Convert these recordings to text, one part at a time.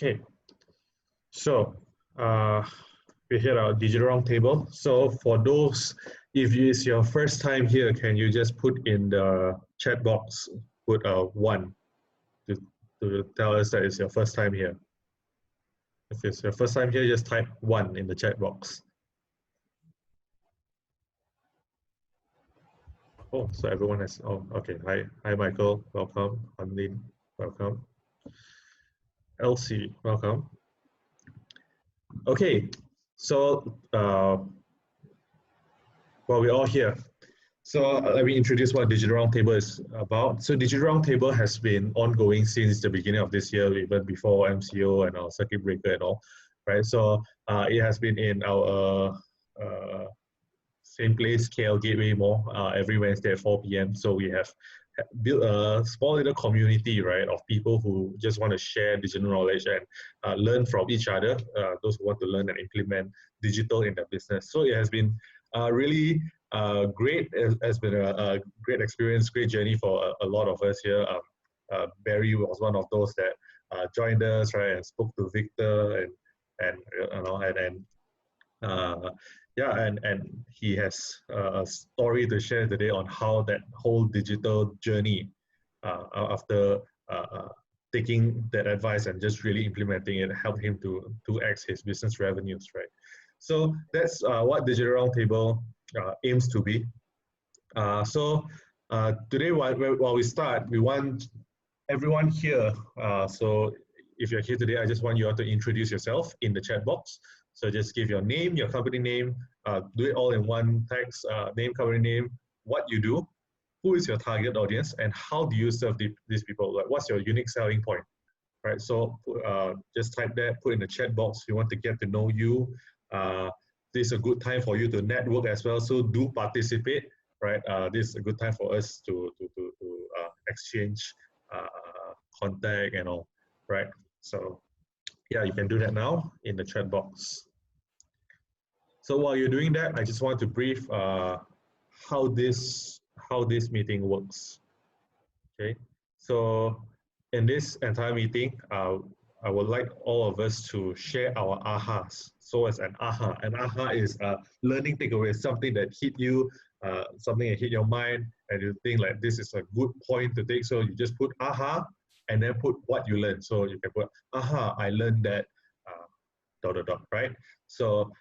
Okay, so we're here at our digital roundtable. So for those, if it's your first time here, can you just put in the chat box, put a 1 to tell us that it's your first time here. If it's your first time here, just type 1 in the chat box. Oh, so everyone has, oh, okay. Hi Michael, welcome. Anlin, welcome. Elsie, welcome. Okay, so well, we're all here. So let me introduce what Digital Roundtable is about. So Digital Roundtable has been ongoing since the beginning of this year, even before MCO and our circuit breaker and all, right? So it has been in our same place, KL Gateway Mall, every Wednesday at 4 p.m. So we have built a small little community, right, of people who just want to share digital knowledge and learn from each other, those who want to learn and implement digital in their business. So it has been really great. It has been a great experience, great journey for a lot of us here. Barry was one of those that joined us, right, and spoke to Victor and you know, and he has a story to share today on how that whole digital journey, after taking that advice and just really implementing it, helped him to 2x his business revenues, right? So that's what Digital Roundtable aims to be. Today, while we start, we want everyone here. So if you're here today, I just want you all to introduce yourself in the chat box. So just give your name, your company name, do it all in one text, name, company name, what you do, who is your target audience, and how do you serve these people? Like, what's your unique selling point, right? So just type that, put in the chat box. We want to get to know you. This is a good time for you to network as well. So do participate, right? This is a good time for us to exchange contact and all, right? So yeah, you can do that now in the chat box. So while you're doing that, I just want to brief how this meeting works. Okay, so in this entire meeting, I would like all of us to share our ahas. So as an aha is a learning takeaway, something that hit you, something that hit your mind, and you think like this is a good point to take. So you just put aha, and then put what you learned. So you can put aha, I learned that, right? So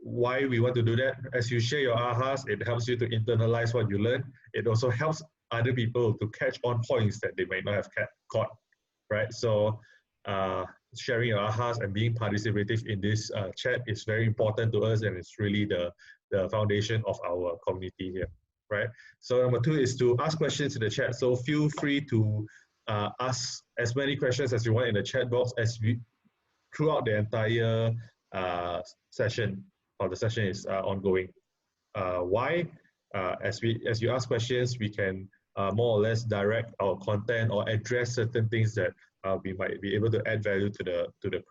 why we want to do that? As you share your ahas, it helps you to internalize what you learn. It also helps other people to catch on points that they might not have caught, right? So sharing your ahas and being participative in this chat is very important to us, and it's really the foundation of our community here, right? So number 2 is to ask questions in the chat. So feel free to ask as many questions as you want in the chat box throughout the entire session, or the session is ongoing. Why? As you ask questions, we can more or less direct our content or address certain things that we might be able to add value to the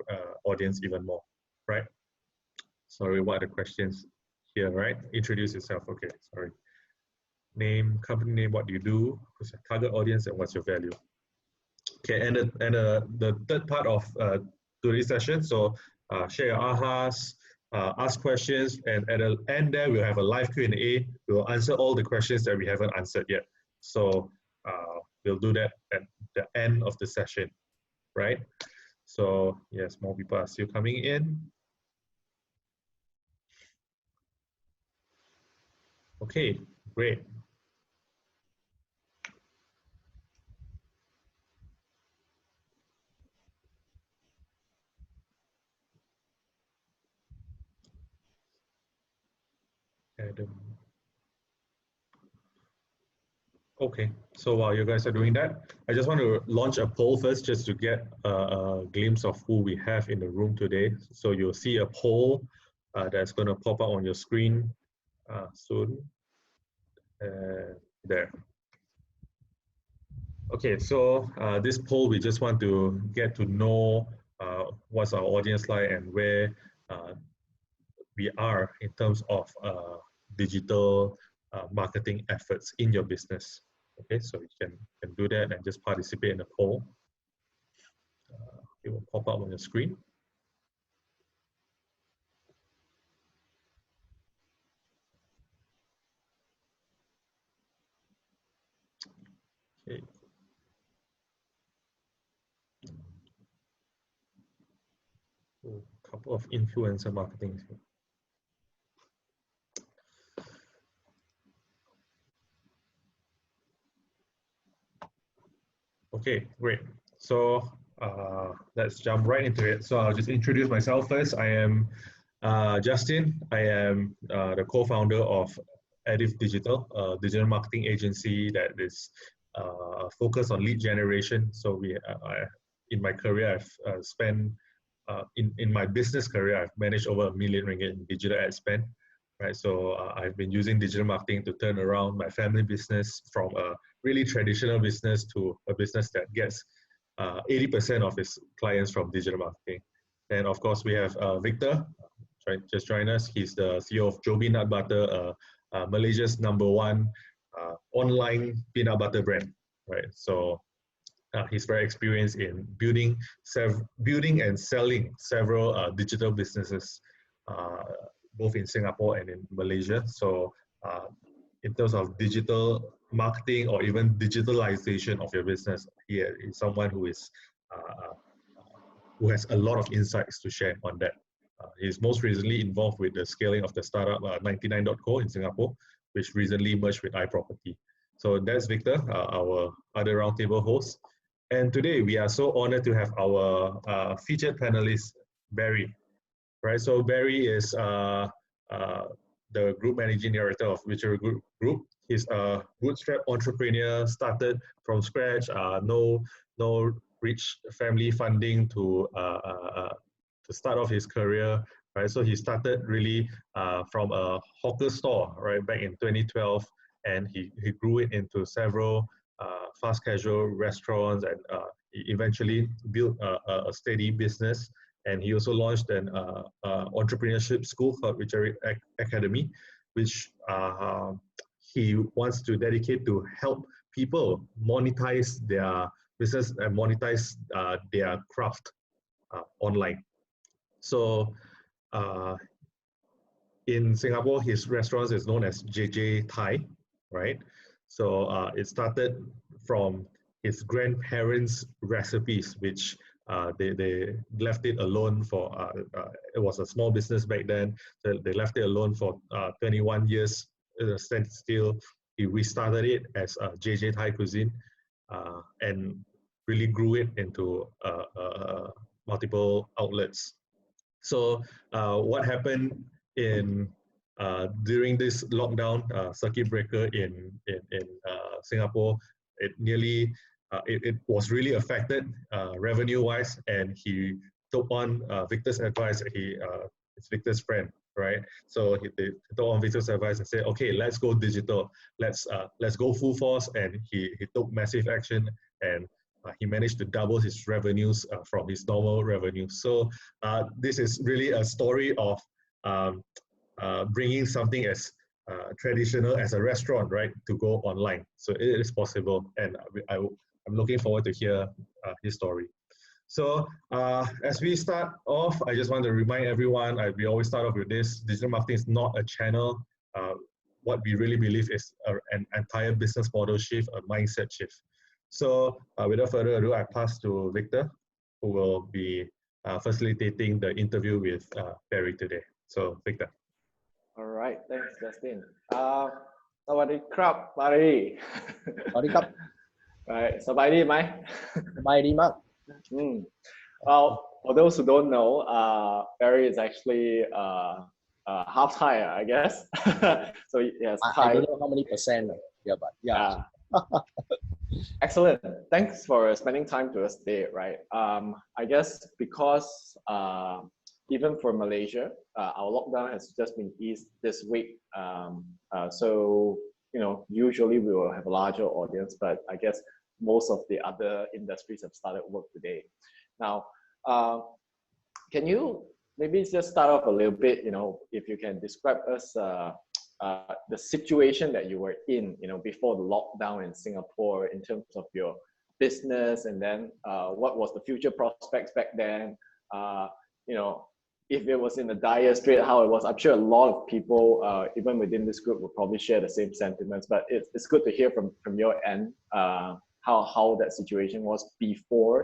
audience even more, right? Sorry, what are the questions here, right? Introduce yourself. Okay, sorry. Name, company name, what do you do, who's your target audience, and what's your value? Okay, and the third part of today's session, so share your ahas, ask questions, and at the end there, we'll have a live Q&A. We'll answer all the questions that we haven't answered yet. So we'll do that at the end of the session, right? So yes, more people are still coming in. Okay, great. Adam. Okay, so while you guys are doing that, I just want to launch a poll first, just to get a glimpse of who we have in the room today. So you'll see a poll that's going to pop up on your screen soon. There. Okay, so this poll, we just want to get to know what's our audience like and where we are in terms of digital marketing efforts in your business. Okay, so you can do that and just participate in the poll. It will pop up on your screen. Okay. So, a couple of influencer marketing here. Okay, great. So let's jump right into it. So I'll just introduce myself first. I am Justin. I am the co-founder of Adeve Digital, a digital marketing agency that is focused on lead generation. So in my career, I've spent, in my business career, I've managed over R1 million in digital ad spend. Right, so I've been using digital marketing to turn around my family business from a really traditional business to a business that gets 80% of its clients from digital marketing. And of course, we have Victor, just join us. He's the CEO of Jobbie Nut Butter, Malaysia's #1 online peanut butter brand. Right, so he's very experienced in building and selling several digital businesses, both in Singapore and in Malaysia. So in terms of digital marketing or even digitalization of your business, he is someone who has a lot of insights to share on that. He's most recently involved with the scaling of the startup 99.co in Singapore, which recently merged with iProperty. So that's Victor, our other roundtable host. And today we are so honored to have our featured panelist, Barry. Right, so Barry is the group managing director of Witcharut Group. He's a bootstrap entrepreneur, started from scratch, no rich family funding to start off his career. Right, so he started really from a hawker store, right, back in 2012, and he grew it into several fast casual restaurants, and he eventually built a steady business. And he also launched an entrepreneurship school called Witcharut Academy, which he wants to dedicate to help people monetize their business and monetize their craft online. So in Singapore, his restaurant is known as JJ Thai, right? So it started from his grandparents' recipes, which they left it alone for, it was a small business back then, so they left it alone for 21 years, still. He restarted it as JJ Thai Cuisine and really grew it into multiple outlets. So what happened during this lockdown circuit breaker in Singapore, it was really affected revenue-wise, and he took on Victor's advice. It's Victor's friend, right? So he took on Victor's advice and said, "Okay, let's go digital. Let's go full force." And he took massive action, and he managed to double his revenues from his normal revenue. So this is really a story of bringing something as traditional as a restaurant, right, to go online. So it is possible, and I'm looking forward to hear his story. So as we start off, I just want to remind everyone, we always start off with this: digital marketing is not a channel. What we really believe is an entire business model shift, a mindset shift. So without further ado, I pass to Victor, who will be facilitating the interview with Barry today. So Victor. All right, thanks, Justin. สวัสดีครับ Barry สวัสดีครับ Right, สบายดีไหม สบายดีมาก Well, for those who don't know, Barry is actually half Thai, I guess. So yes, Thai. I don't know how many percent. Yeah, but yeah. Excellent. Thanks for spending time to us today. Right. I guess because even for Malaysia, our lockdown has just been eased this week. So usually we will have a larger audience, but I guess most of the other industries have started work today. Now, can you maybe just start off a little bit? If you can describe us the situation that you were in, before the lockdown in Singapore, in terms of your business, and then what was the future prospects back then. You know, if it was in the dire strait, how it was. I'm sure a lot of people, even within this group, will probably share the same sentiments. But it's good to hear from your end how that situation was before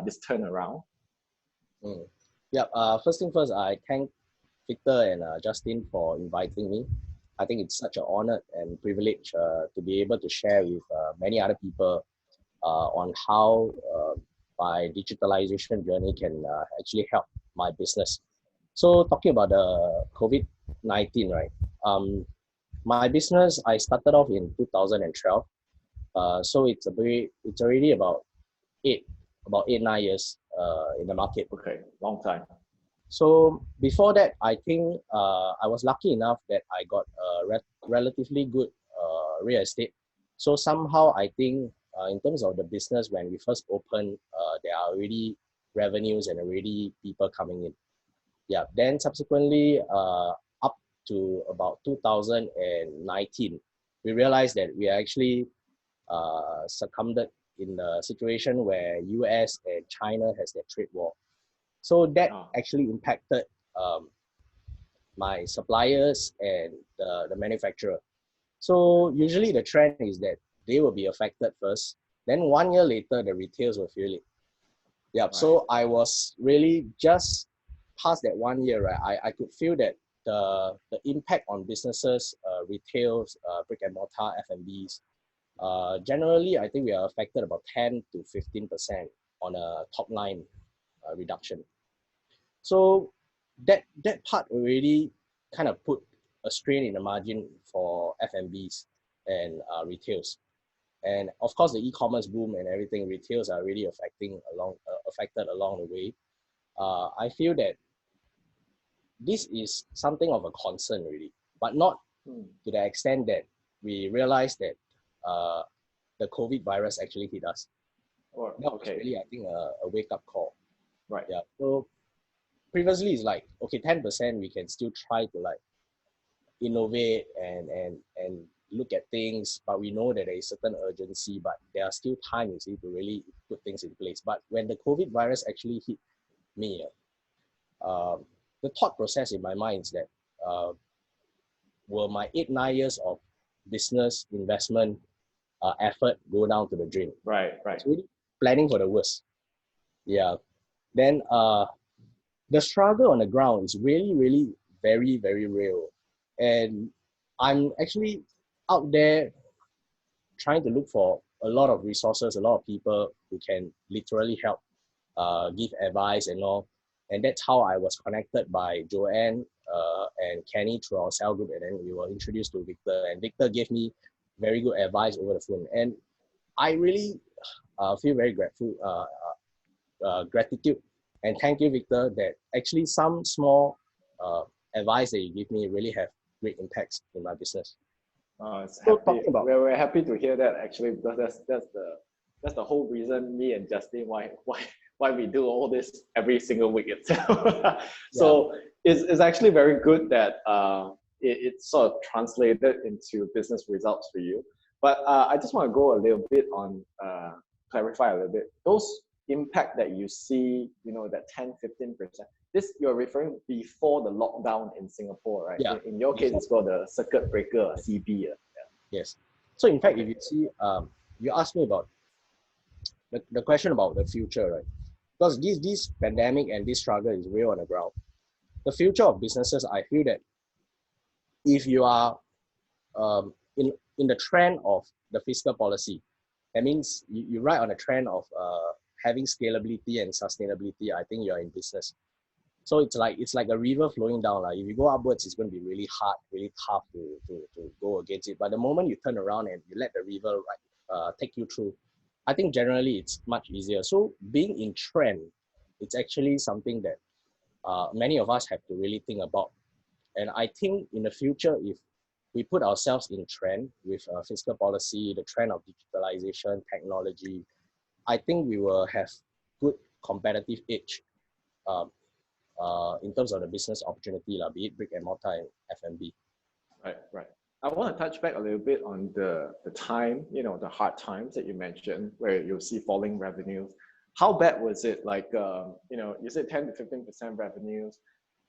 this turnaround. Yeah. First thing first, I thank Victor and Justin for inviting me. I think it's such an honor and privilege to be able to share with many other people on how my digitalization journey can actually help my business. So talking about the COVID-19, right? My business, I started off in 2012. So it's already about 9 years in the market. Okay, long time. So before that, I think I was lucky enough that I got a relatively good real estate. So somehow I think in terms of the business, when we first opened, there are already revenues and already people coming in. Yeah. Then subsequently, up to about 2019, we realized that we are actually succumbed in a situation where US and China has their trade war. So that actually impacted my suppliers and the manufacturer. So usually the trend is that they will be affected first. Then 1 year later, the retails will feel it. Yeah. Right. So I was really just past that 1 year, right? I could feel that the impact on businesses, retails, brick and mortar, F&Bs, generally, I think we are affected about 10 to 15% on a top line reduction. So that part already kind of put a strain in the margin for F&Bs and retails. And of course, the e-commerce boom and everything, retails are really affected along the way. I feel that this is something of a concern really, but not to the extent that we realize that the COVID virus actually hit us. That was really, I think, a wake-up call. Right. Yeah. So previously, it's like, okay, 10% we can still try to like innovate and look at things, but we know that there is certain urgency, but there are still time, you see, to really put things in place. But when the COVID virus actually hit me, the thought process in my mind is that will my 8-9 years of business investment effort go down to the drain? Right. It's really planning for the worst. Yeah. Then the struggle on the ground is really, really very, very real. And I'm actually out there trying to look for a lot of resources, a lot of people who can literally help, give advice and all. And that's how I was connected by Joanne and Kenny through our cell group. And then we were introduced to Victor. And Victor gave me very good advice over the phone. And I really feel very grateful, gratitude. And thank you, Victor, that actually some small advice that you give me really have great impacts in my business. We're happy to hear that actually, because that's the whole reason me and Justin why we do all this every single week itself. So it's actually very good that it's sort of translated into business results for you. But I just want to go a little bit on clarify a little bit those impact that you see, you know, that 10-15%. This you're referring before the lockdown in Singapore, right? Yeah. In your case, it's called the circuit breaker, CB. Yes. So in fact, if you see, you asked me about the question about the future, right? Because this pandemic and this struggle is real on the ground. The future of businesses, I feel that if you are in the trend of the fiscal policy, that means you ride on a trend of having scalability and sustainability. I think you're in business. So it's like a river flowing down. Like if you go upwards, it's going to be really hard, really tough to go against it. But the moment you turn around and you let the river take you through, I think generally it's much easier. So being in trend, it's actually something that many of us have to really think about. And I think in the future, if we put ourselves in trend with fiscal policy, the trend of digitalization, technology, I think we will have good competitive edge in terms of the business opportunity, be it brick and mortar and F&B. Right. I want to touch back a little bit on the time, the hard times that you mentioned, where you see falling revenues. How bad was it? Like, you said 10 to 15% revenues.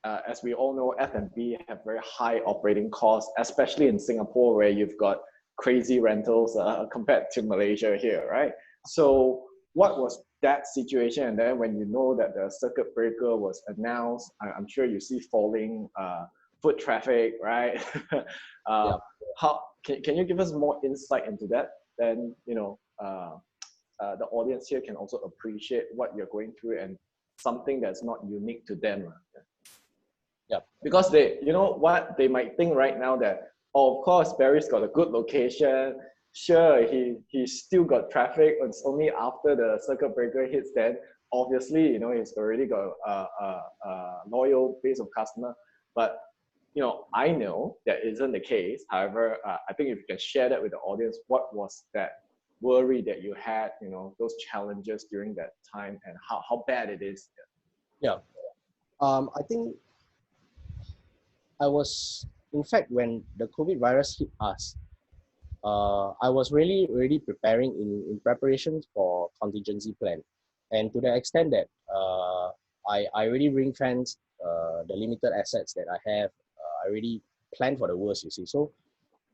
As we all know, F&B have very high operating costs, especially in Singapore, where you've got crazy rentals compared to Malaysia here, right? So what was that situation? And then when you know that the circuit breaker was announced, I'm sure you see falling foot traffic, right? Yeah. How can you give us more insight into that? Then the audience here can also appreciate what you're going through and something that's not unique to them. Yeah. Because they might think right now that, oh, of course, Barry's got a good location. Sure, he's still got traffic. It's only after the circuit breaker hits then obviously, he's already got a loyal base of customer. But I know that isn't the case. However, I think if you can share that with the audience, what was that worry that you had, those challenges during that time, and how bad it is? Yeah. I think I was, in fact, when the COVID virus hit us, I was really preparing in preparations for contingency plan. And to the extent that I really ring-fenced the limited assets that I have. I already planned for the worst, you see. So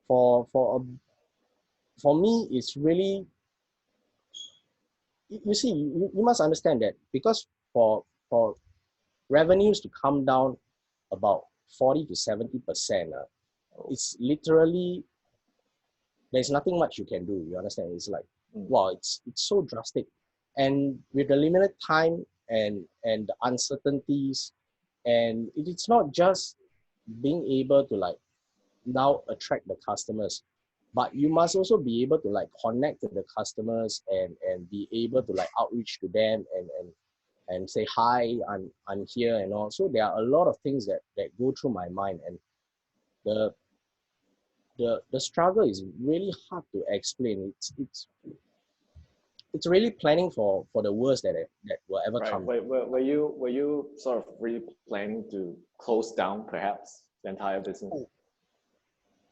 for me, it's really, you see, you must understand that because for revenues to come down about 40 to 70%, it's literally, there's nothing much you can do, you understand? It's like, wow, it's so drastic. And with the limited time and the uncertainties, and it's not just being able to like now attract the customers, but you must also be able to like connect to the customers and be able to like outreach to them and say, hi, I'm here and all. So there are a lot of things that go through my mind, and the struggle is really hard to explain. It's really planning for the worst that will ever come. Were you sort of really planning to close down perhaps the entire business?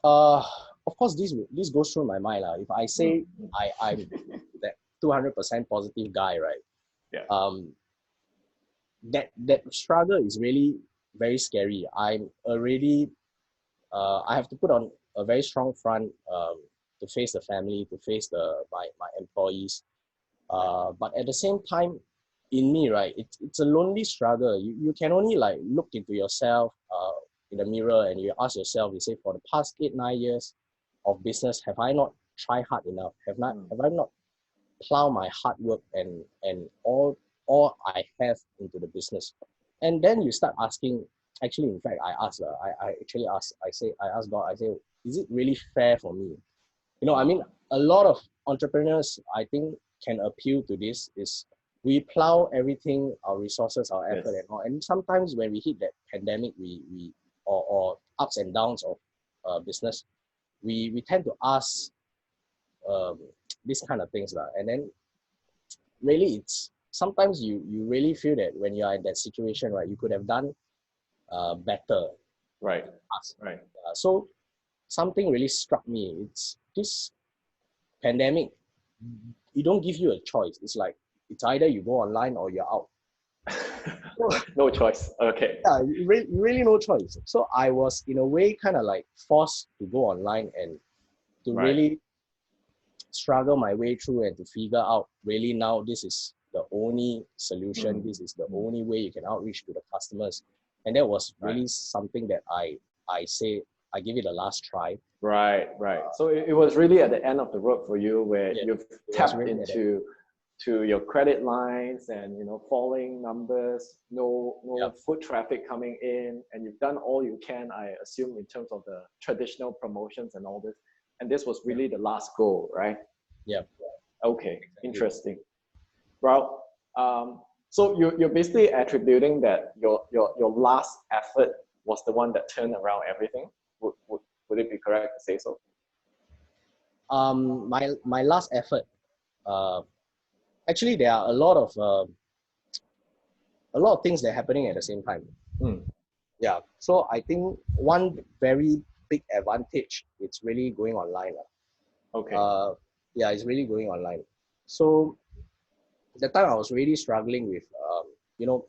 Of course, this goes through my mind. If I say I'm that 200% positive guy, right? Yeah. That struggle is really very scary. I'm already, I have to put on a very strong front to face the family, to face my employees. But at the same time, in me, right, it's a lonely struggle. You can only like look into yourself in the mirror and you ask yourself, you say, for the past 8-9 years of business, have I not tried hard enough? Have I not plowed my hard work and all I have into the business? And then you start asking, actually, in fact, I asked God, I say, is it really fair for me? I mean, a lot of entrepreneurs, I think, can appeal to this is we plow everything, our resources, our effort, and all. And sometimes when we hit that pandemic, or ups and downs of business, we tend to ask these kind of things. And then really it's sometimes you really feel that when you are in that situation, right, you could have done better. Right. Right. So something really struck me. It's this pandemic, it don't give you a choice. It's like, it's either you go online or you're out. No choice. Okay. Yeah, really no choice. So I was in a way kind of like forced to go online and to really struggle my way through and to figure out really now this is the only solution. This is the only way you can outreach to the customers. And that was really something that I say, I give it a last try. Right. So it was really at the end of the road for you, where you've tapped into your credit lines and falling numbers, no foot traffic coming in, and you've done all you can, I assume, in terms of the traditional promotions and all this. And this was really the last goal, right? Yeah. Okay. Exactly. Interesting. Well, so you're basically attributing that your last effort was the one that turned around everything. Would it be correct to say so? My last effort, actually there are a lot of things that are happening at the same time. Yeah. So I think one very big advantage, it's really going online. Okay. Yeah, it's really going online. So the time I was really struggling with, you know,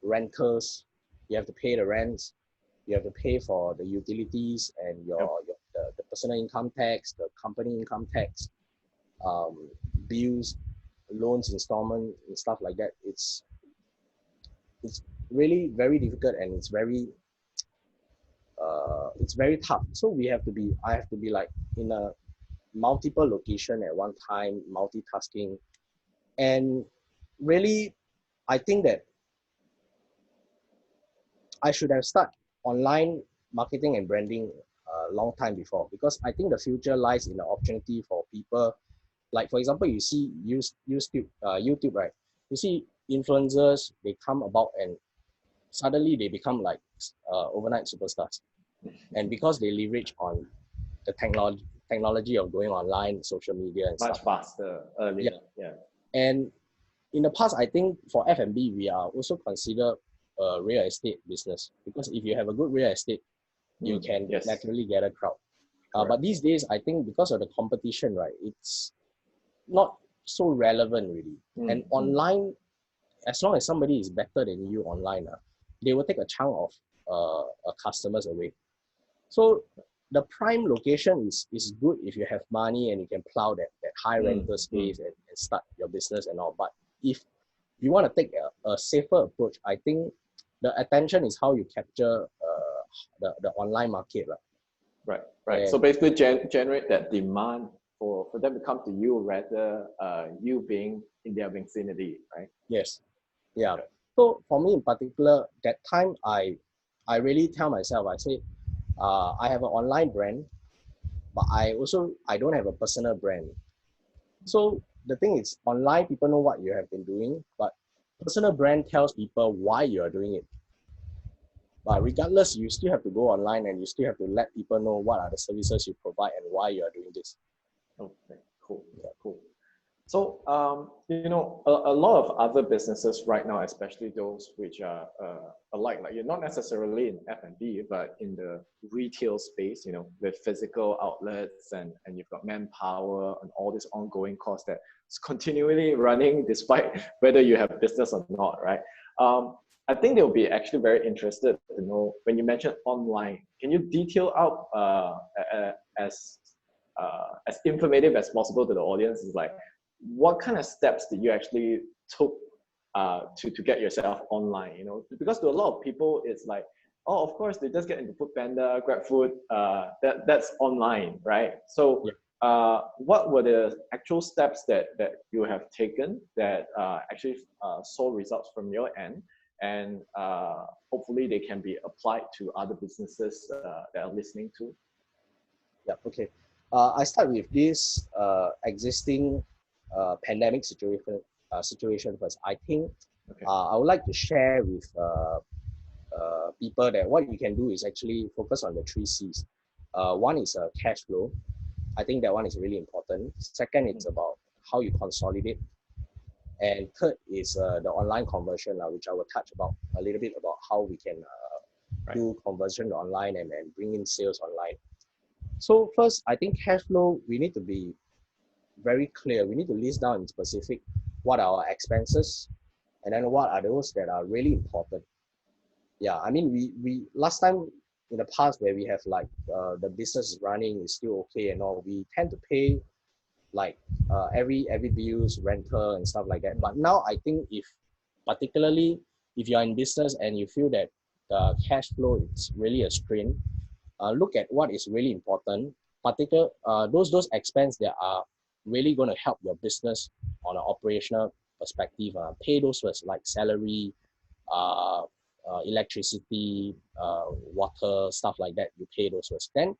renters. You have to pay the rents. You have to pay for the utilities and the personal income tax, the company income tax, bills, loans, installment, and stuff like that. It's really very difficult, and it's very tough. So I have to be like in a multiple location at one time, multitasking, and really, I think that I should have started online marketing and branding a long time before, because I think the future lies in the opportunity for people. Like, for example, you see YouTube, right? You see influencers, they come about and suddenly they become like overnight superstars. And because they leverage on the technology of going online, social media and Much stuff. faster earlier. Yeah. And in the past, I think for F&B, we are also considered a real estate business, because if you have a good real estate, you can naturally get a crowd. But these days, I think because of the competition, right, it's not so relevant really. And online, as long as somebody is better than you online, they will take a chunk of customers away. So the prime location is good if you have money and you can plow that high rental space and start your business and all. But if you want to take a safer approach, I think the attention is how you capture the online market. Right. And so basically generate that demand for them to come to you rather you being in their vicinity, right? Yes. Yeah. Okay. So for me in particular, that time I really tell myself, I say, I have an online brand, but I don't have a personal brand. So the thing is, online people know what you have been doing, but personal brand tells people why you are doing it. But regardless, you still have to go online and you still have to let people know what are the services you provide and why you are doing this. Okay, cool. Yeah, cool. So, you know, a lot of other businesses right now, especially those which are alike, like you're not necessarily in F&B, but in the retail space, you know, with physical outlets and you've got manpower and all this ongoing cost that's continually running despite whether you have business or not, right? I think they'll be actually very interested to know, when you mentioned online, can you detail out as informative as possible to the audience? Is like, what kind of steps did you actually took to get yourself online? You know, because to a lot of people, it's like, oh, of course, they just get into Foodpanda, GrabFood, that's online, right? So what were the actual steps that you have taken that actually saw results from your end? And hopefully they can be applied to other businesses that are listening to. Yeah, okay. I start with this existing pandemic situation first. I think I would like to share with people that what you can do is actually focus on the 3 C's. One is cash flow. I think that one is really important. Second, it's about how you consolidate. And third is the online conversion, which I will touch about a little bit about how we can do conversion online and bring in sales online. So first, I think cash flow, we need to be very clear. We need to list down in specific what are our expenses and then what are those that are really important. Yeah, I mean, we last time in the past where we have like the business is running is still okay and all, we tend to pay like every bills, rental and stuff like that. But now I think particularly if you're in business and you feel that the cash flow is really a strain, look at what is really important. Those expenses that are really going to help your business on an operational perspective. Pay those first, like salary, electricity, water, stuff like that. You pay those first. Then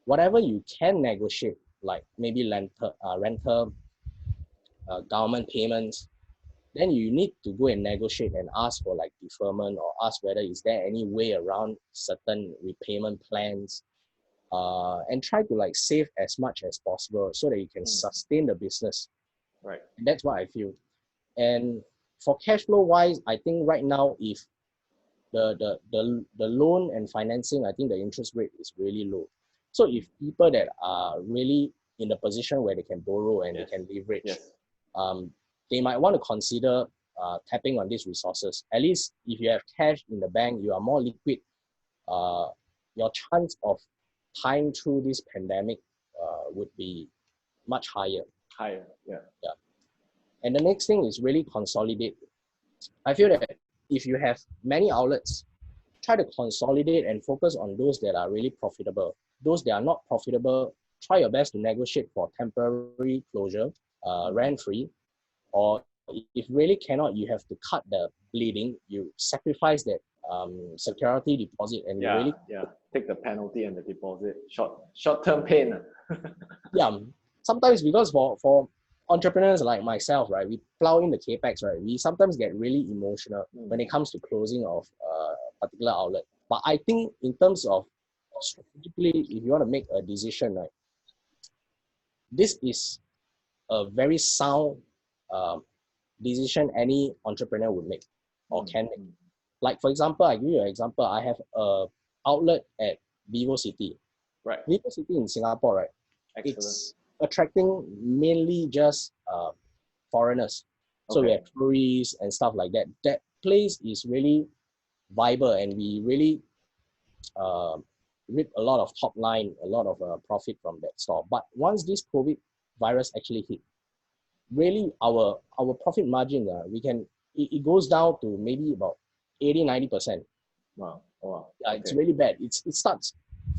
whatever you can negotiate, like maybe rental, government payments, then you need to go and negotiate and ask for like deferment, or ask whether is there any way around certain repayment plans, and try to like save as much as possible so that you can sustain the business. Right. And that's what I feel. And for cash flow wise, I think right now, if the loan and financing, I think the interest rate is really low. So if people that are really in the position where they can borrow and they can leverage, they might want to consider tapping on these resources. At least if you have cash in the bank, you are more liquid. Your chance of tying through this pandemic would be much higher. Yeah. And the next thing is really consolidate. I feel that if you have many outlets, try to consolidate and focus on those that are really profitable. Those that are not profitable, try your best to negotiate for temporary closure, rent-free, or if really cannot, you have to cut the bleeding. You sacrifice that security deposit and you really take the penalty and the deposit. Short-term pain. Yeah, sometimes because for entrepreneurs like myself, right, we plow in the capex, right, we sometimes get really emotional when it comes to closing of a particular outlet. But I think in terms of strategically, if you want to make a decision, right, this is a very sound decision any entrepreneur would make or can make. Like for example, I give you an example. I have a outlet at Vivo City. Right. Vivo City in Singapore, right? Excellent. It's attracting mainly just foreigners. So we have tourists and stuff like that. That place is really viable and we really reap a lot of top line, a lot of profit from that store. But once this COVID virus actually hit, really our profit margin, it goes down to maybe about 80-90%. Wow. Yeah, it's really bad. It starts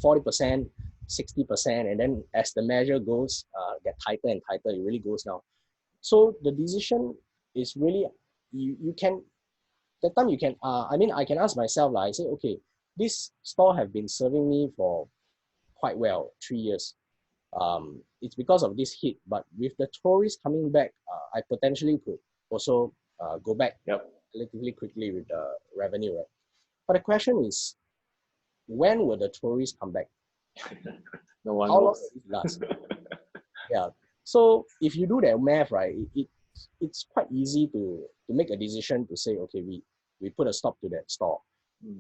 40%, 60%, and then as the measure goes, get tighter and tighter, it really goes down. So the decision is really, you can, that time you can, I can ask myself, I say, okay, this store have been serving me for quite well, 3 years. It's because of this hit, but with the tourists coming back, I potentially could also go back relatively quickly with the revenue, right? But the question is, when will the tourists come back? No one How long knows. will it last? Yeah. So if you do that math, right, it's quite easy to make a decision to say, okay, we put a stop to that store.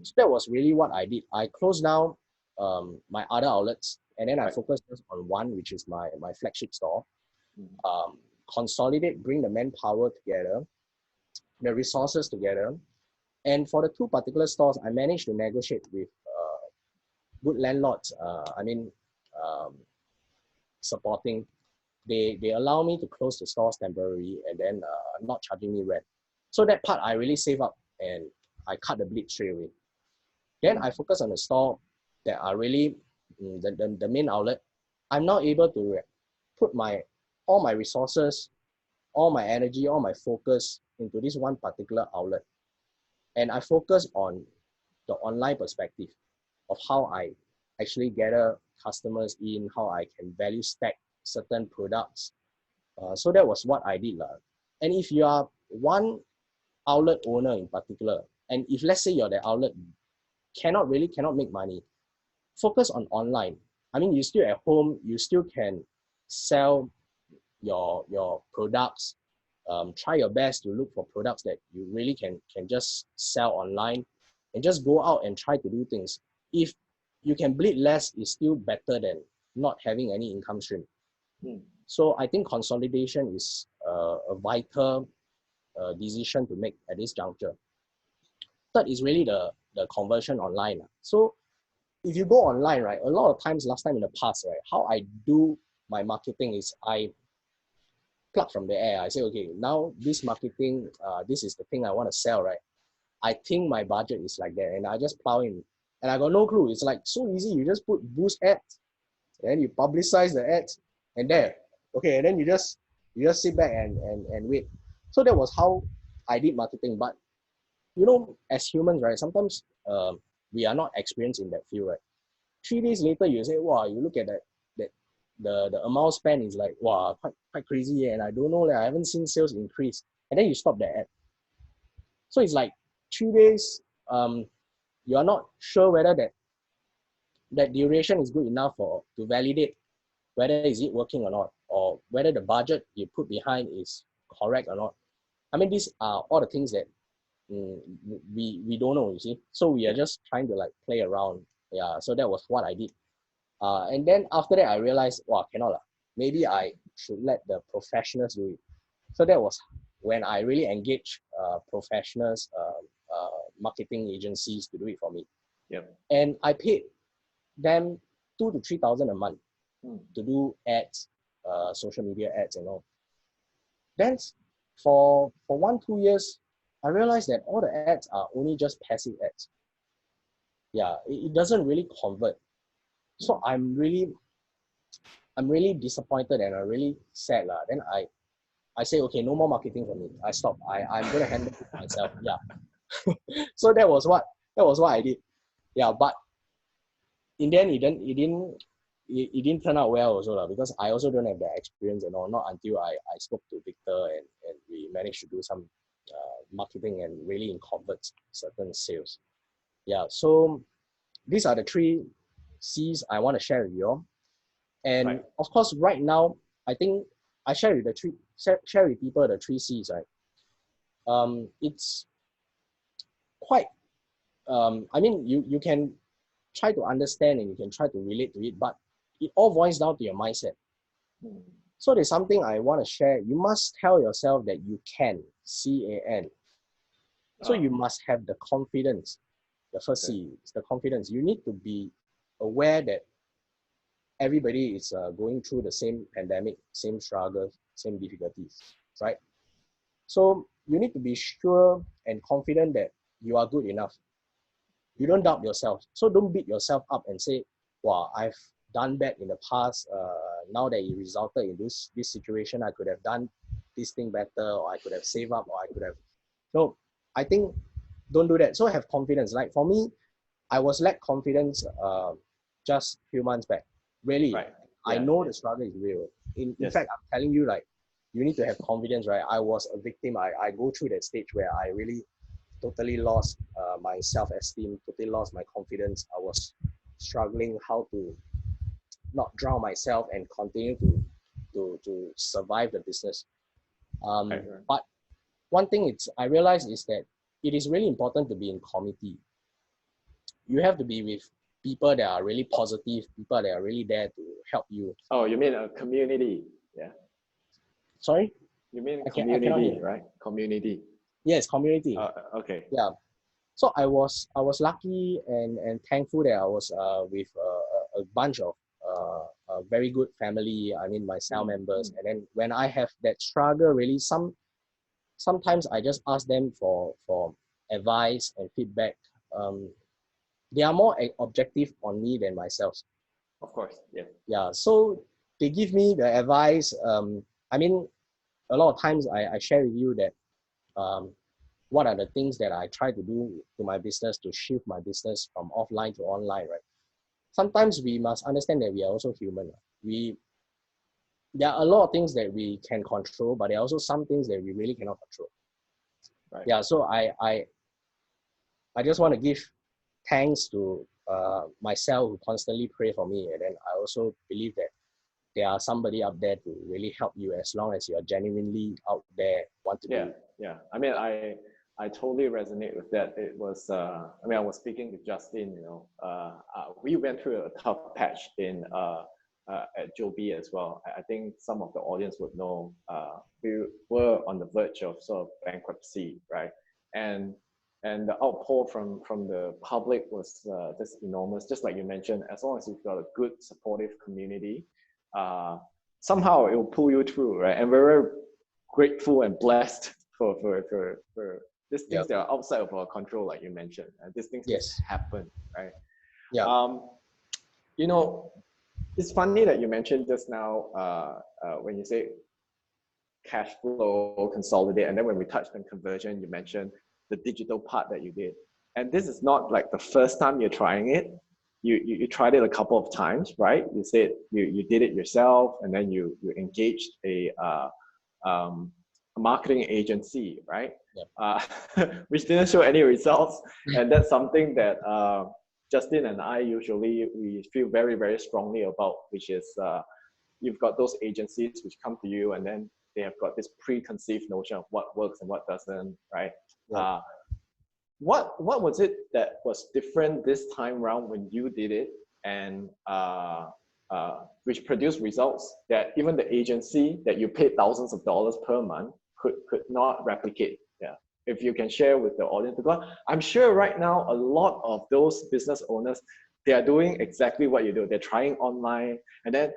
So that was really what I did. I closed down my other outlets, and then I focused just on one, which is my flagship store. Consolidate, bring the manpower together, the resources together. And for the two particular stores, I managed to negotiate with good landlords. Supporting. They allow me to close the stores temporarily and then not charging me rent. So that part I really save up and I cut the bleed straight away. Then I focus on the store that are really the main outlet. I'm now able to put all my resources, all my energy, all my focus into this one particular outlet. And I focus on the online perspective of how I actually gather customers in, how I can value stack certain products. So that was what I did. And if you are one outlet owner in particular, and if let's say you're the outlet cannot make money, focus on online. I mean, you're still at home, you still can sell your products. Try your best to look for products that you really can just sell online and just go out and try to do things. If you can bleed less, it's still better than not having any income stream. So I think consolidation is a vital decision to make at this juncture. Third is really the conversion online. So if you go online, right, a lot of times last time in the past, right, how I do my marketing is I plug from the air. I say, okay, now this marketing, this is the thing I want to sell, right? I think my budget is like that, and I just plow in, and I got no clue. It's like so easy. You just put boost ads, and you publicize the ads, and there, okay, and then you just sit back and wait. So that was how I did marketing. But you know, as humans, right, sometimes we are not experienced in that field, right? 3 days later, you say, wow, you look at that the amount spent is like, wow, quite crazy, and I don't know, I haven't seen sales increase, and then you stop the ad. So it's like 3 days, you are not sure whether that duration is good enough to validate whether is it working or not, or whether the budget you put behind is correct or not. I mean, these are all the things that we don't know, you see. So we are just trying to like play around. Yeah, so that was what I did. And then after that, I realized, wow, cannot lah. Maybe I should let the professionals do it. So that was when I really engaged professionals, marketing agencies to do it for me. Yep. And I paid them 2,000 to 3,000 a month to do ads, social media ads and all. Then for 1-2 years, I realized that all the ads are only just passive ads. Yeah, it doesn't really convert. So I'm really disappointed and I'm really sad lah. Then I say, okay, no more marketing for me. I stop. I'm gonna handle it myself. Yeah. So that was what I did. Yeah, but in the end, it didn't turn out well also lah, because I also don't have the experience and all. Not until I spoke to Victor and we managed to do some marketing and really convert certain sales. Yeah, so these are the 3 C's I want to share with you all. And of course, right now, I think I share with people the 3 C's, right? It's quite, I mean, you can try to understand and you can try to relate to it, but it all boils down to your mindset. So there's something I want to share. You must tell yourself that you can, C-A-N. So you must have the confidence. The first C is the confidence. You need to be aware that everybody is going through the same pandemic, same struggles, same difficulties, right? So you need to be sure and confident that you are good enough. You don't doubt yourself. So don't beat yourself up and say, wow, I've done bad in the past. Now that it resulted in this situation, I could have done this thing better, or I could have saved up, or I could have. So I think don't do that. So have confidence. Like for me, I was lack confidence just a few months back. Really, I know the struggle is real. In fact, I'm telling you, like, you need to have confidence, right? I was a victim. I go through that stage where I really totally lost my self-esteem, totally lost my confidence. I was struggling how to not drown myself and continue to survive the business. But one thing I realized is that it is really important to be in committee. You have to be with people that are really positive, people that are really there to help you. Oh, you mean a community? Yeah. Sorry? You mean community, right? Community. Yes, community. Okay. Yeah. So I was lucky and thankful that I was with a bunch of a very good family. I mean, my cell members. And then when I have that struggle, really, sometimes I just ask them for advice and feedback. They are more objective on me than myself. Of course, yeah. Yeah, so they give me the advice. I mean, a lot of times I share with you that what are the things that I try to do to my business to shift my business from offline to online, right? Sometimes we must understand that we are also human. There are a lot of things that we can control, but there are also some things that we really cannot control. Right. Yeah, so I just want to give thanks to myself who constantly pray for me, and then I also believe that there are somebody up there to really help you as long as you are genuinely out there want to do it. Yeah. I mean, I totally resonate with that. It was, I mean, I was speaking to Justin, you know, we went through a tough patch at Jobbie as well. I think some of the audience would know we were on the verge of sort of bankruptcy, right? And the outpour from the public was just enormous. Just like you mentioned, as long as you've got a good supportive community, somehow it will pull you through, right? And we're very grateful and blessed for these things that are outside of our control, like you mentioned. These things just happen, right? Yeah. You know, it's funny that you mentioned just now when you say cash flow, consolidate, and then when we touched on conversion, you mentioned the digital part that you did. And this is not like the first time you're trying it. You tried it a couple of times, right? You said you did it yourself, and then you engaged a marketing agency, right? Which didn't show any results. And that's something that Justin and I usually, we feel very, very strongly about, which is you've got those agencies which come to you and then they have got this preconceived notion of what works and what doesn't, right? what was it that was different this time round when you did it, and which produced results that even the agency that you paid thousands of dollars per month could not replicate? Yeah, if you can share with the audience, because I'm sure right now a lot of those business owners, they are doing exactly what you do. They're trying online, and then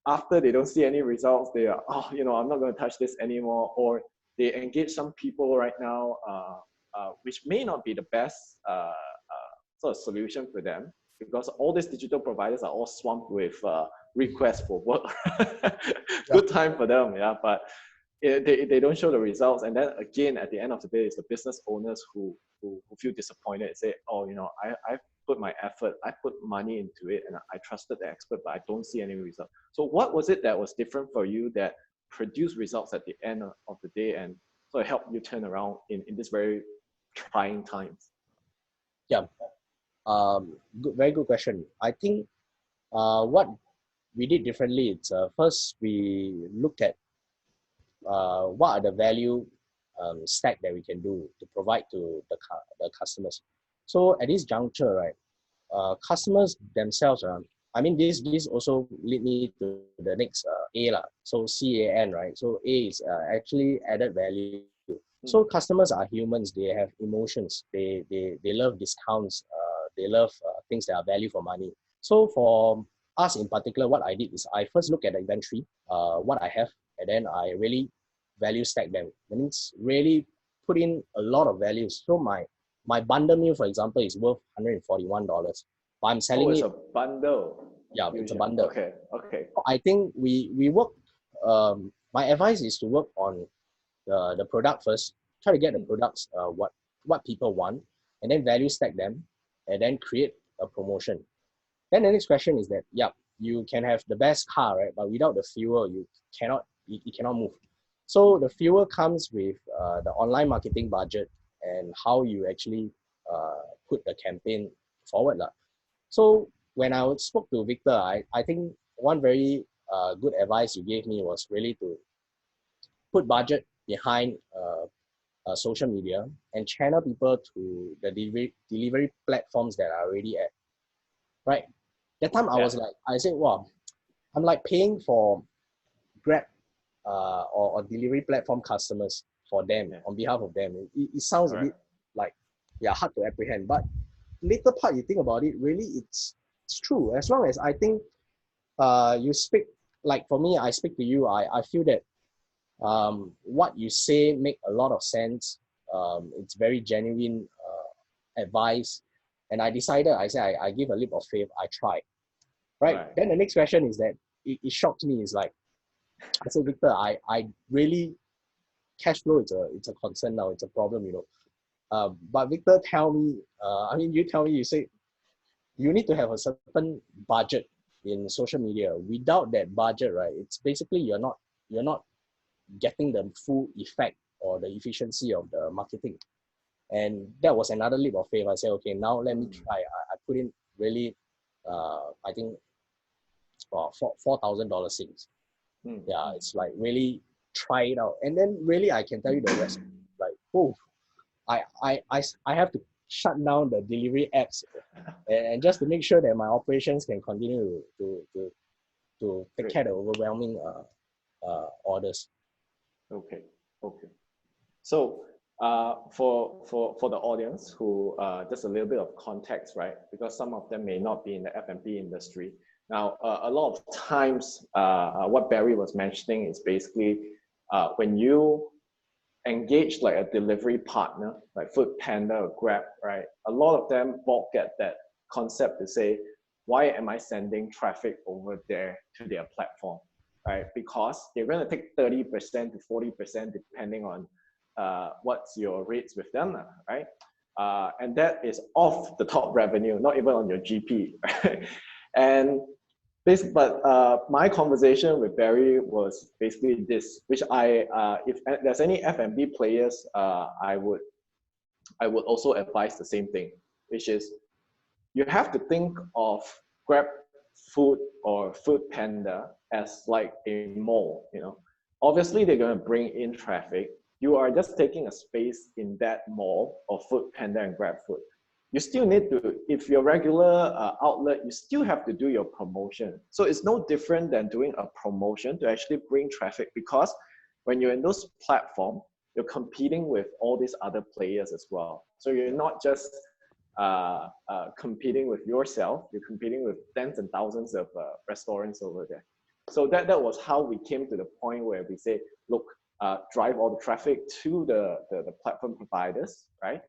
after they don't see any results, they are, oh, you know, I'm not going to touch this anymore, or they engage some people right now, which may not be the best sort of solution for them, because all these digital providers are all swamped with requests for work. Good time for them, yeah, but they don't show the results. And then again, at the end of the day, it's the business owners who feel disappointed and say, oh, you know, I've put my effort, I put money into it, and I trusted the expert, but I don't see any result. So what was it that was different for you that produced results at the end of the day and sort of helped you turn around in this very trying times? Yeah, very good question. I think what we did differently, it's first we looked at what are the value stack that we can do to provide to the customers. So at this juncture, right, customers themselves, I mean, this also lead me to the next A lah. So CAN, right? So A is actually added value. So customers are humans. They have emotions. They love discounts. They love things that are value for money. So for us in particular, what I did is I first look at the inventory, what I have, and then I really value stack them. That means really put in a lot of values. So my bundle meal, for example, is worth $141, but I'm selling it's it. a bundle. Yeah, it's a bundle. Okay. I think we work. My advice is to work on the product first. Try to get the products what people want, and then value stack them, and then create a promotion. Then the next question is that, yeah, you can have the best car, right? But without the fuel, you cannot move. So the fuel comes with the online marketing budget and how you actually put the campaign forward. So when I spoke to Victor, I think one very good advice you gave me was really to put budget behind social media and channel people to the delivery platforms that are already at. Right? That time I was like, I said, wow, I'm like paying for Grab or delivery platform customers for them, on behalf of them. It sounds a bit like, yeah, hard to apprehend. But later part, you think about it, really it's true. As long as I think you speak, like for me, I speak to you, I feel that what you say make a lot of sense. It's very genuine advice. And I decided, I said, I give a leap of faith, I try. Right? Then the next question is that it shocked me. It's like, I said, Victor, I really, cash flow, it's a concern now, it's a problem, you know. But Victor, tell me, you tell me, you say, you need to have a certain budget in social media. Without that budget, right, it's basically you're not getting the full effect or the efficiency of the marketing. And that was another leap of faith. I said, okay, now let me try. I put in really, I think, $4,000 savings. Yeah, it's like really try it out. And then really I can tell you the rest. Like, oh, I have to shut down the delivery apps and just to make sure that my operations can continue to take care of the overwhelming orders. Okay. So for the audience who just a little bit of context, right? Because some of them may not be in the F&B industry. Now, a lot of times, what Barry was mentioning is basically when you engage like a delivery partner, like Food Panda or Grab, right? A lot of them balk at that concept to say, why am I sending traffic over there to their platform, right? Because they're going to take 30% to 40% depending on what's your rates with them, right? And that is off the top revenue, not even on your GP, right? And my conversation with Barry was basically this, which if there's any F&B players, I would also advise the same thing, which is you have to think of Grab Food or Food Panda as like a mall, you know. Obviously, they're going to bring in traffic, you are just taking a space in that mall of Food Panda and GrabFood. You still need to, if you're regular outlet, you still have to do your promotion. So it's no different than doing a promotion to actually bring traffic, because when you're in those platforms, you're competing with all these other players as well. So you're not just competing with yourself, you're competing with tens and thousands of restaurants over there. So that was how we came to the point where we say, look, drive all the traffic to the platform providers, right?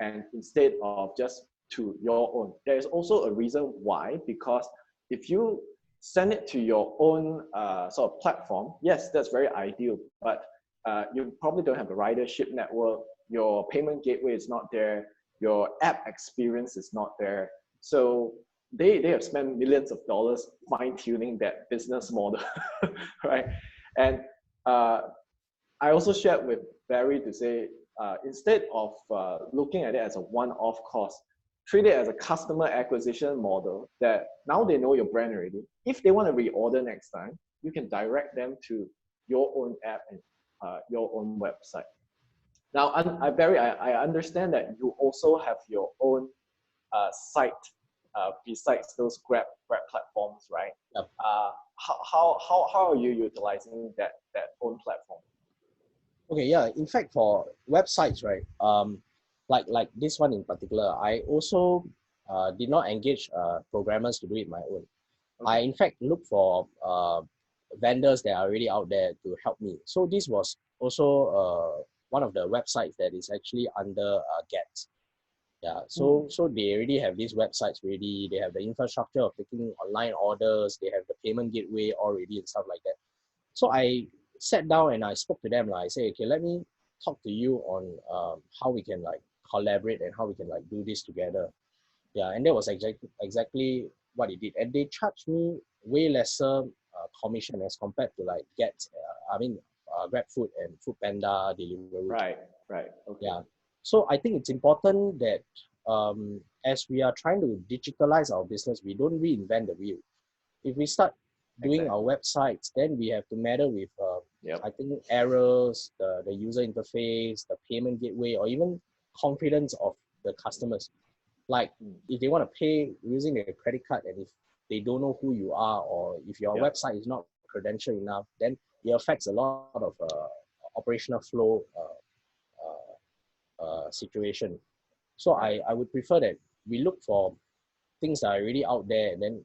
And instead of just to your own. There's also a reason why, because if you send it to your own sort of platform, yes, that's very ideal, but you probably don't have a ridership network, your payment gateway is not there, your app experience is not there. So they have spent millions of dollars fine-tuning that business model, right? And I also shared with Barry to say, instead of looking at it as a one-off cost, treat it as a customer acquisition model that now they know your brand already. If they want to reorder next time, you can direct them to your own app and your own website. Now, Barry, I understand that you also have your own site besides those Grab platforms, right? Yep. How are you utilizing that own platform? Okay, yeah. In fact, for websites, right, like this one in particular, I also did not engage programmers to do it my own. Okay. I in fact look for vendors that are already out there to help me. So this was also one of the websites that is actually under GET. Yeah, so they already have these websites ready. They have the infrastructure of taking online orders. They have the payment gateway already and stuff like that. So I sat down and I spoke to them. I say, okay, let me talk to you on how we can like collaborate and how we can like do this together. Yeah, and that was exactly what it did. And they charged me way lesser commission as compared to like GrabFood and Food Panda delivery. Right. Okay. Yeah. So I think it's important that as we are trying to digitalize our business, we don't reinvent the wheel. If we start doing our websites, then we have to meddle with, I think, errors, the user interface, the payment gateway, or even confidence of the customers. Like if they want to pay using a credit card and if they don't know who you are, or if your website is not credentialed enough, then it affects a lot of operational flow situation. So I would prefer that we look for things that are already out there and then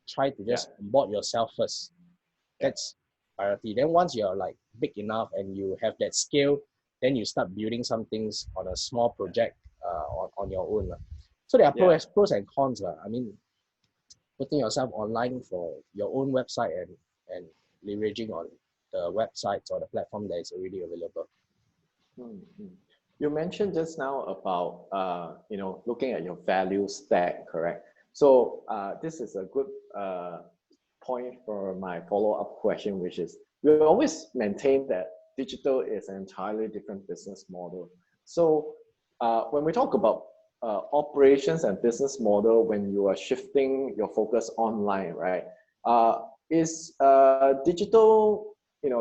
try to just onboard yourself first. That's priority. Then once you're like big enough and you have that scale, then you start building some things on a small project on your own. So there are pros and cons. I mean, putting yourself online for your own website and leveraging on the websites or the platform that is already available. You mentioned just now about looking at your value stack, correct? So this is a good point for my follow-up question, which is we always maintain that digital is an entirely different business model. So when we talk about operations and business model, when you are shifting your focus online, right? Is digital,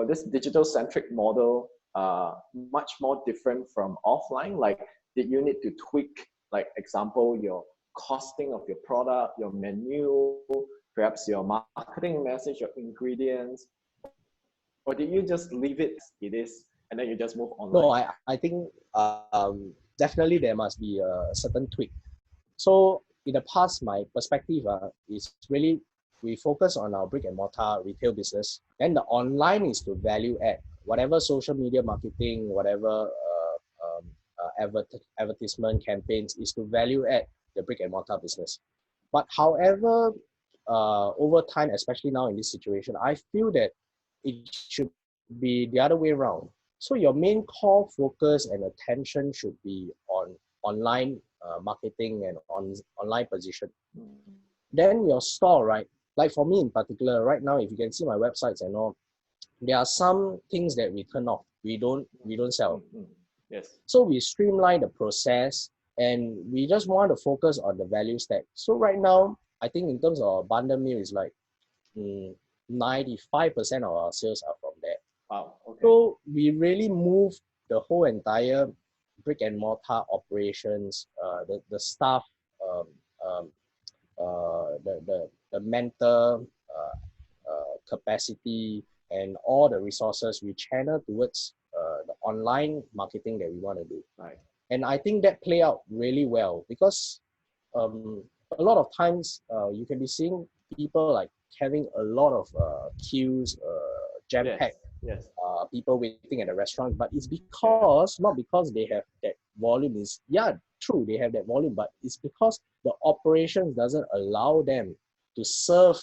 this digital-centric model much more different from offline? Like, did you need to tweak, like example, your costing of your product, your menu, perhaps your marketing message, your ingredients, or did you just leave it as it is and then you just move online? No, I think definitely there must be a certain tweak. So in the past, my perspective is really we focus on our brick and mortar retail business, and the online is to value add. Whatever social media marketing, whatever advertisement campaigns is to value add the brick and mortar business. But however, over time, especially now in this situation, I feel that it should be the other way around. So your main core focus and attention should be on online marketing and on online position. Then your store, right? Like for me in particular, right now, if you can see my websites and all, there are some things that we turn off. We don't sell. Yes. So we streamline the process and we just want to focus on the value stack. So right now, I think in terms of bundle meal is like 95% of our sales are from there. Wow. Okay. So we really moved the whole entire brick and mortar operations, the staff, um, um, the mental capacity, and all the resources we channel towards the online marketing that we want to do. Right. And I think that play out really well because a lot of times you can be seeing people like having a lot of queues, jam-packed, Yes. people waiting at the restaurant, but it's because, not because they have that volume, is, yeah, true, they have that volume, but it's because the operations doesn't allow them to serve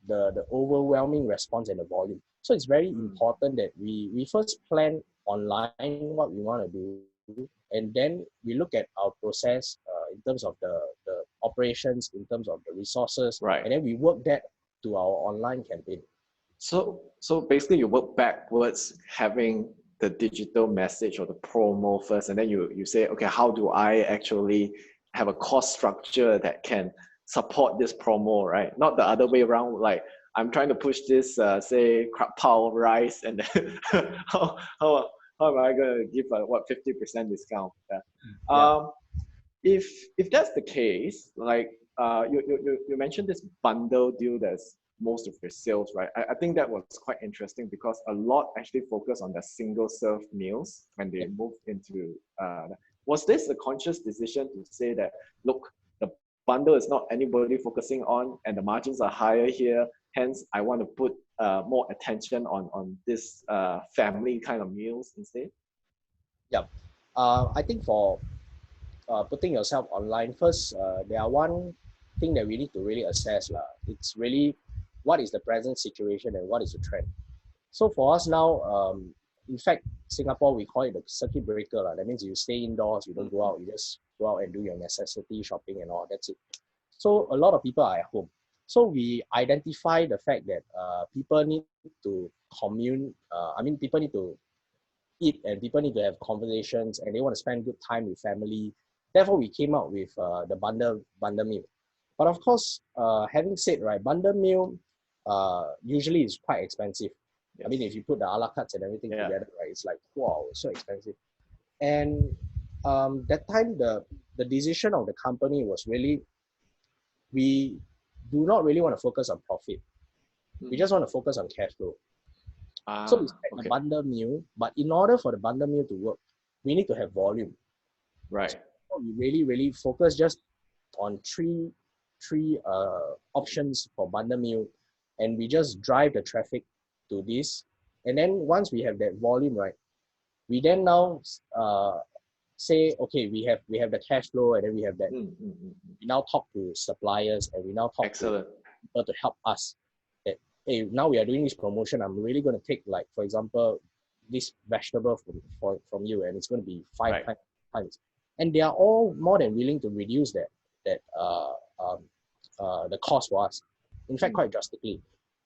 the overwhelming response and the volume. So it's very important that we first plan online what we want to do, and then we look at our process in terms of the operations, in terms of the resources, Right. and then we work that to our online campaign. So basically you work backwards, having the digital message or the promo first, and then you say, okay, how do I actually have a cost structure that can support this promo, right? Not the other way around, like I'm trying to push this, say, crab pao rice, and then how am I going to give a 50% discount? If that's the case, like you mentioned this bundle deal that's most of your sales, right? I think that was quite interesting because a lot actually focus on the single serve meals when they moved into. Was this a conscious decision to say that, look, the bundle is not anybody focusing on, and the margins are higher here. Hence, I want to put more attention on this family kind of meals instead. Yeah, I think for putting yourself online, first, there are one thing that we need to really assess. It's really what is the present situation and what is the trend. So for us now, in fact, Singapore, we call it the circuit breaker. That means you stay indoors, you don't go out, you just go out and do your necessity shopping and all, that's it. So a lot of people are at home. So we identify the fact that people need to commune, people need to eat and people need to have conversations and they want to spend good time with family. Therefore, we came out with the bundle meal. But of course, having said, right, bundle meal usually is quite expensive. Yes. I mean, if you put the a la carte and everything together, right, it's like, wow, it's so expensive. And that time, the decision of the company was really, we do not really want to focus on profit. We just want to focus on cash flow. So we set the bundle meal, but in order for the bundle meal to work, we need to have volume. Right. So we really, really focus just on three options for bundle meal, and we just drive the traffic to this. And then once we have that volume, right, we then now say, okay, we have the cash flow, and then we have that. We now talk to suppliers, and we now talk to people to help us. That, hey, now we are doing this promotion. I'm really going to take, like, for example, this vegetable from you, and it's going to be five times. And they are all more than willing to reduce the cost for us. In fact, quite drastically.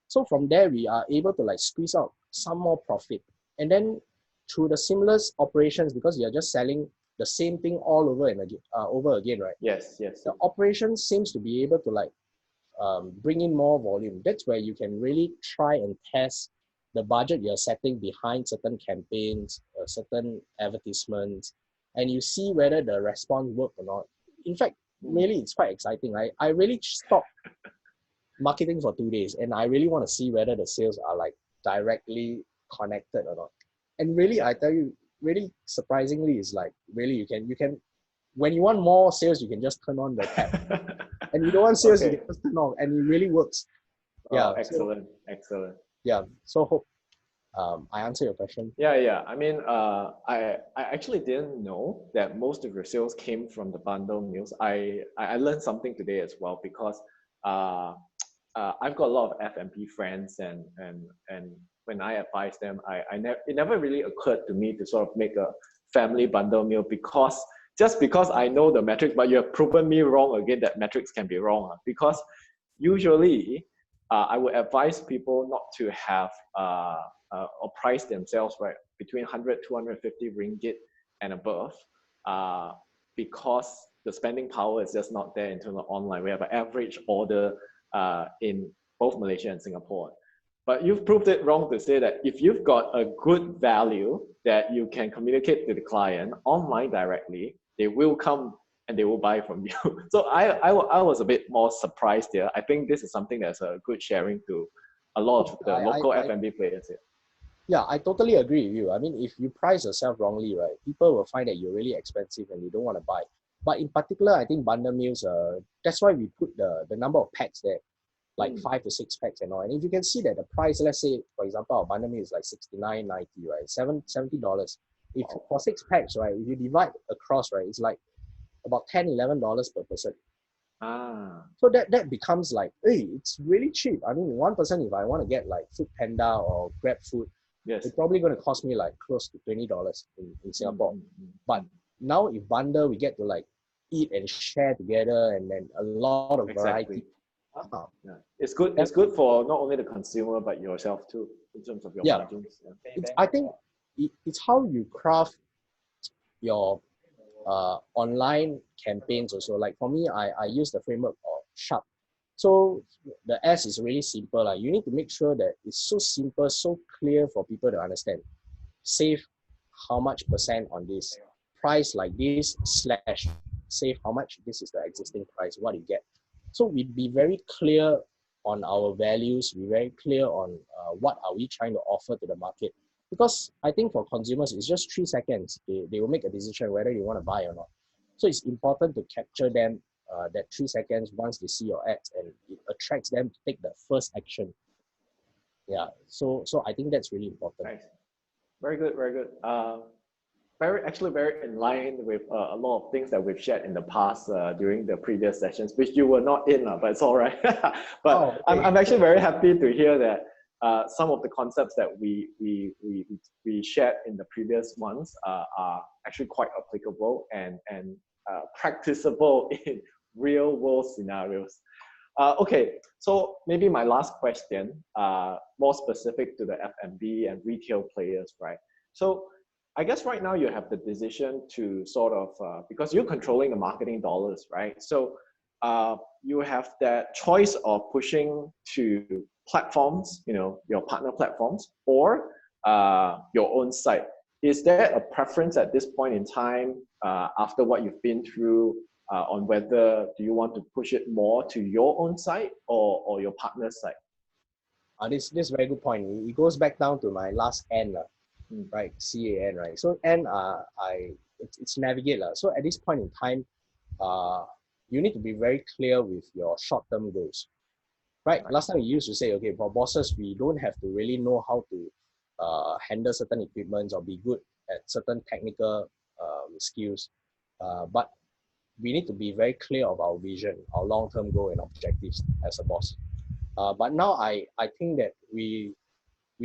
So from there, we are able to like squeeze out some more profit. And then through the seamless operations, because you're just selling the same thing all over and over again, right? Yes. The operation seems to be able to like bring in more volume. That's where you can really try and test the budget you're setting behind certain campaigns, certain advertisements, and you see whether the response worked or not. In fact, really, it's quite exciting. I really stopped marketing for 2 days, and I really want to see whether the sales are like directly connected or not. And really, I tell you, really surprisingly, it's like really you can when you want more sales, you can just turn on the tap, and you don't want sales, you can just turn off, and it really works. Yeah, excellent. Yeah, so hope I answer your question. Yeah. I mean, I actually didn't know that most of your sales came from the bundle meals. I learned something today as well, because I've got a lot of F&B friends, and when I advise them, it never really occurred to me to sort of make a family bundle meal, because I know the metrics, but you have proven me wrong again that metrics can be wrong. Because usually I would advise people not to have or price themselves right between 100, 250 ringgit and above, because the spending power is just not there in terms of online. We have an average order in both Malaysia and Singapore. But you've proved it wrong to say that if you've got a good value that you can communicate to the client online directly, they will come and they will buy from you. So I was a bit more surprised here. I think this is something that's a good sharing to a lot of the local F&B players here. Yeah, I totally agree with you. I mean, if you price yourself wrongly, right, people will find that you're really expensive and you don't want to buy. But in particular, I think bundle meals, that's why we put the number of packs there, like 5 to 6 packs and all. And if you can see that the price, let's say, for example, our bundle meal is like $69.90, right? $70. If for 6 packs, right, if you divide across, right, it's like about $10, $11 per person. So that becomes like, hey, it's really cheap. I mean, one person, if I want to get like Food Panda or Grab Food, it's probably going to cost me like close to $20 in Singapore. But now if bundle, we get to like eat and share together, and then a lot of variety. Yeah. It's good. It's good for not only the consumer but yourself too, in terms of your margins. I think it's how you craft your online campaigns also. Like for me, I use the framework of SHARP. So the S is really simple. Like you need to make sure that it's so simple, so clear for people to understand. Save how much percent on this, price like this, slash save how much, this is the existing price, what you get. So we'd be very clear on our values, be very clear on what are we trying to offer to the market. Because I think for consumers, it's just 3 seconds. They will make a decision whether you want to buy or not. So it's important to capture them that 3 seconds once they see your ads, and it attracts them to take the first action. Yeah, so I think that's really important. Nice. Very good, very good. Very in line with a lot of things that we've shared in the past during the previous sessions, which you were not in, but it's all right. But I'm actually very happy to hear that some of the concepts that we shared in the previous ones are actually quite applicable and practicable in real world scenarios. Okay, so maybe my last question, more specific to the F&B and retail players, right? So I guess right now you have the decision to sort of, because you're controlling the marketing dollars, right? So you have that choice of pushing to platforms, you know, your partner platforms, or your own site. Is there a preference at this point in time, after what you've been through, on whether do you want to push it more to your own site or your partner's site? This is a very good point. It goes back down to my last N, right? CAN, right? So N, it's navigate. So at this point in time, you need to be very clear with your short-term goals, right? Last time we used to say, okay, for bosses, we don't have to really know how to handle certain equipments or be good at certain technical skills, but we need to be very clear of our vision, our long-term goal and objectives as a boss. But now I think that we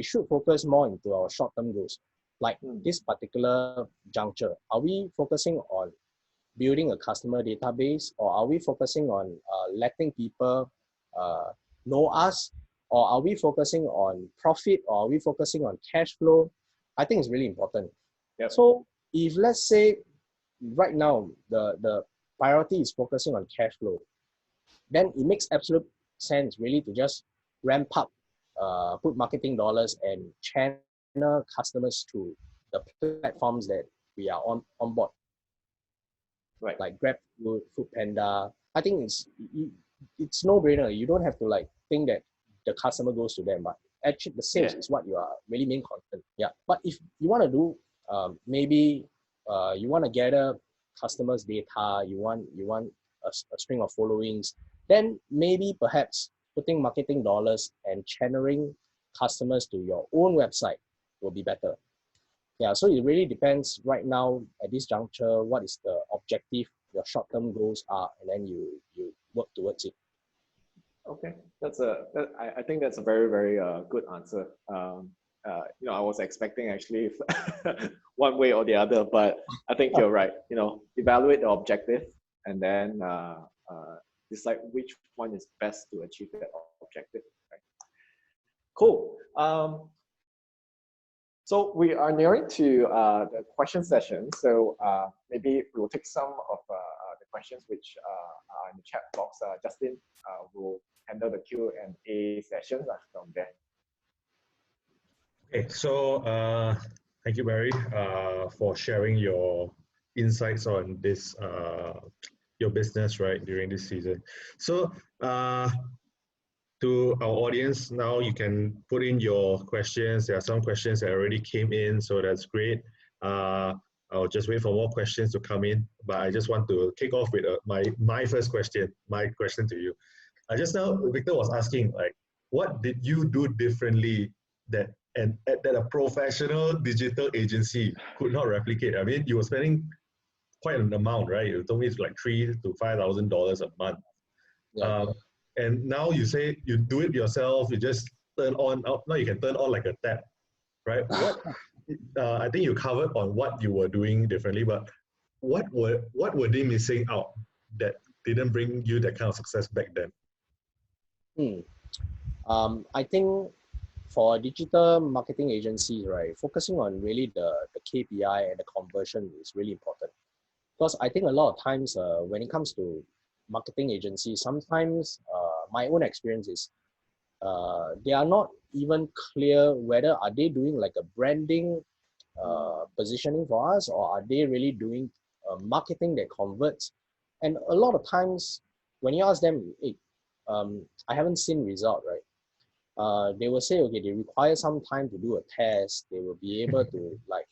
should focus more into our short-term goals. Like this particular juncture, are we focusing on building a customer database, or are we focusing on letting people know us, or are we focusing on profit, or are we focusing on cash flow? I think it's really important. So if let's say right now the priority is focusing on cash flow, then it makes absolute sense really to just ramp up, put marketing dollars and channel customers to the platforms that we are on board. Right, like Grab Food, Food Panda. I think it's no-brainer. You don't have to like think that the customer goes to them, but actually the sales is what you are really main concern. Yeah, but if you want to do maybe you want to gather customers' data, you want a string of followings, then maybe perhaps putting marketing dollars and channeling customers to your own website will be better. Yeah, so it really depends right now at this juncture, what is the objective, your short-term goals are, and then you work towards it. Okay, I think that's a very, very good answer. You know, I was expecting actually one way or the other, but I think you're right. You know, evaluate the objective and then decide which one is best to achieve that objective. Right? Cool. So we are nearing to the question session. So maybe we'll take some of the questions which are in the chat box. Justin will handle the Q&A sessions from there. Okay, so thank you, Barry, for sharing your insights on this your business right during this season. So to our audience now, you can put in your questions. There are some questions that already came in, so that's great. I'll just wait for more questions to come in, but I just want to kick off with my first question, my question to you. Just now, Victor was asking, like, what did you do differently that that a professional digital agency could not replicate? I mean, you were spending quite an amount, right? You told me it's like $3,000 to $5,000 a month. Yeah. And now you say you do it yourself. You just turn on. Now you can turn on like a tap, right? What? I think you covered on what you were doing differently, but what were they missing out that didn't bring you that kind of success back then? I think for digital marketing agencies, right, focusing on really the KPI and the conversion is really important. Because I think a lot of times when it comes to marketing agencies, sometimes my own experience is they are not even clear whether are they doing like a branding positioning for us, or are they really doing marketing that converts. And a lot of times when you ask them, hey, I haven't seen result, right? They will say, okay, they require some time to do a test. They will be able to like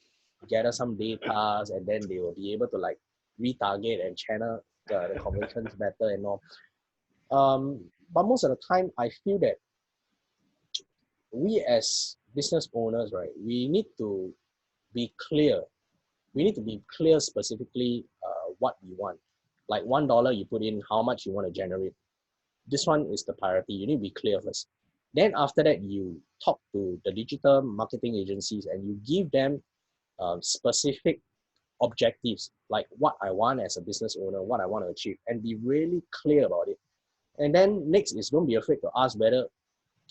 gather some data, and then they will be able to like retarget and channel the conversions better and all. But most of the time, I feel that we as business owners, right, we need to be clear. We need to be clear specifically what we want. Like $1 you put in, how much you want to generate. This one is the priority. You need to be clear first. Then after that, you talk to the digital marketing agencies and you give them specific objectives, like what I want as a business owner, what I want to achieve, and be really clear about it. And then next is don't be afraid to ask whether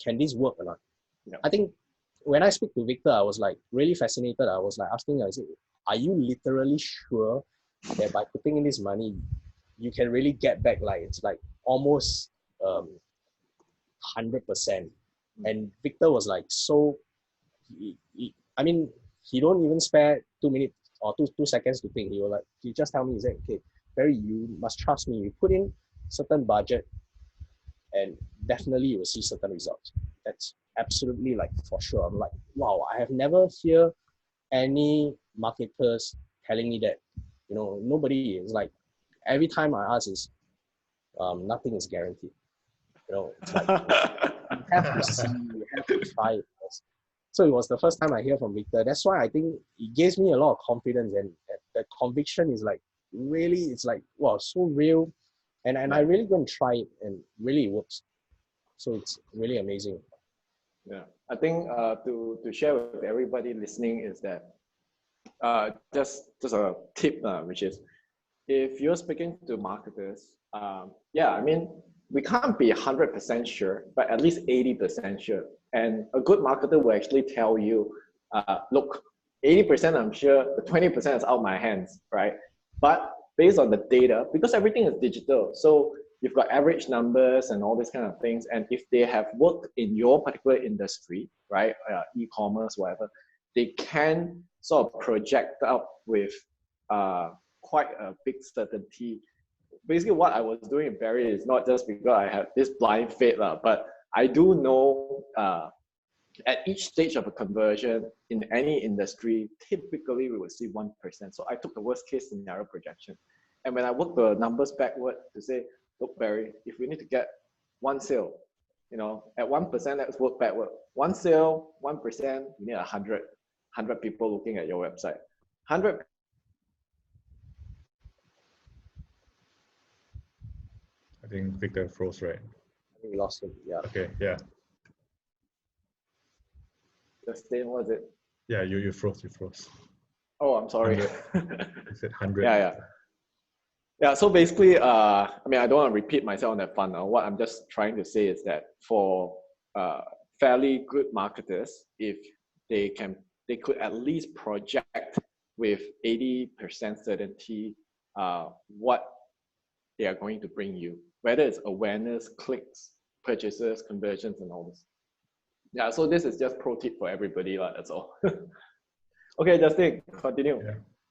can this work or not. Yeah. I think when I speak to Victor, I was like really fascinated. I was like asking, I said, are you literally sure that by putting in this money, you can really get back like it's like almost 100%? And Victor was like, so, I mean, he don't even spare 2 minutes or two seconds to think. He was like, he just tell me, he said, okay, Barry, you must trust me. You put in certain budget and definitely you will see certain results. That's absolutely like for sure. I'm like, wow, I have never heard any marketers telling me that, you know, nobody is like, every time I ask is, nothing is guaranteed. You know, it's like, you have to see, you have to try it first. So it was the first time I hear from Victor. That's why I think it gives me a lot of confidence, and the conviction is like, really, it's like, wow, so real. And I really go and try it, and really it works. So it's really amazing. Yeah, I think to share with everybody listening is that just a tip, which is if you're speaking to marketers, yeah, I mean, we can't be 100% sure, but at least 80% sure. And a good marketer will actually tell you, look, 80% I'm sure, the 20% is out of my hands, right? But based on the data, because everything is digital, so you've got average numbers and all these kind of things. And if they have worked in your particular industry, right, e-commerce, whatever, they can sort of project out with quite a big certainty. Basically, what I was doing in Barry is not just because I have this blind faith, but I do know at each stage of a conversion in any industry, typically we will see 1%. So I took the worst case scenario projection. And when I worked the numbers backward to say, look, Barry, if we need to get 1 sale, you know, at 1%, let's work backward. 1 sale, 1%, you need 100 people looking at your website. 100. I think Victor froze, right? We lost him. Yeah. Okay, yeah. Justin, what was it? Yeah, you froze. Oh, I'm sorry. You said 100. Yeah, so basically, I mean, I don't want to repeat myself on that fun. What I'm just trying to say is that for fairly good marketers, if they could at least project with 80% certainty what they are going to bring you, whether it's awareness, clicks, purchases, conversions, and all this. Yeah, so this is just pro tip for everybody, that's all. Okay, Justin, continue.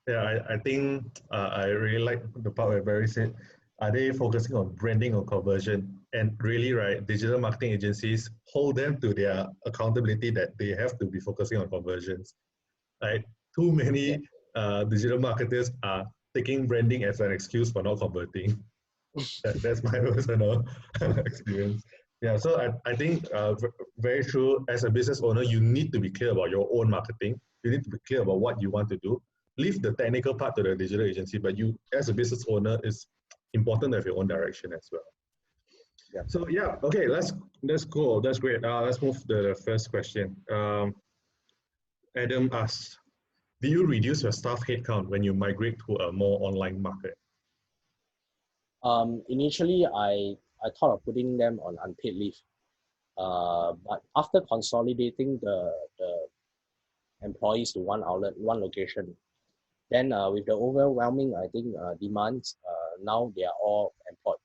Yeah, I think I really like the part where Barry said, are they focusing on branding or conversion? And really, right, digital marketing agencies hold them to their accountability that they have to be focusing on conversions. Right? Too many digital marketers are taking branding as an excuse for not converting. That's my personal experience. Yeah, so I think very true. As a business owner, you need to be clear about your own marketing. You need to be clear about what you want to do. Leave the technical part to the digital agency, but you, as a business owner, it's important to have your own direction as well. Yeah. So yeah, okay, that's cool. That's great. Let's move to the first question. Adam asks, do you reduce your staff headcount when you migrate to a more online market? Initially, I thought of putting them on unpaid leave. But after consolidating the employees to one outlet, one location, then with the overwhelming, I think, demands, now they are all employed.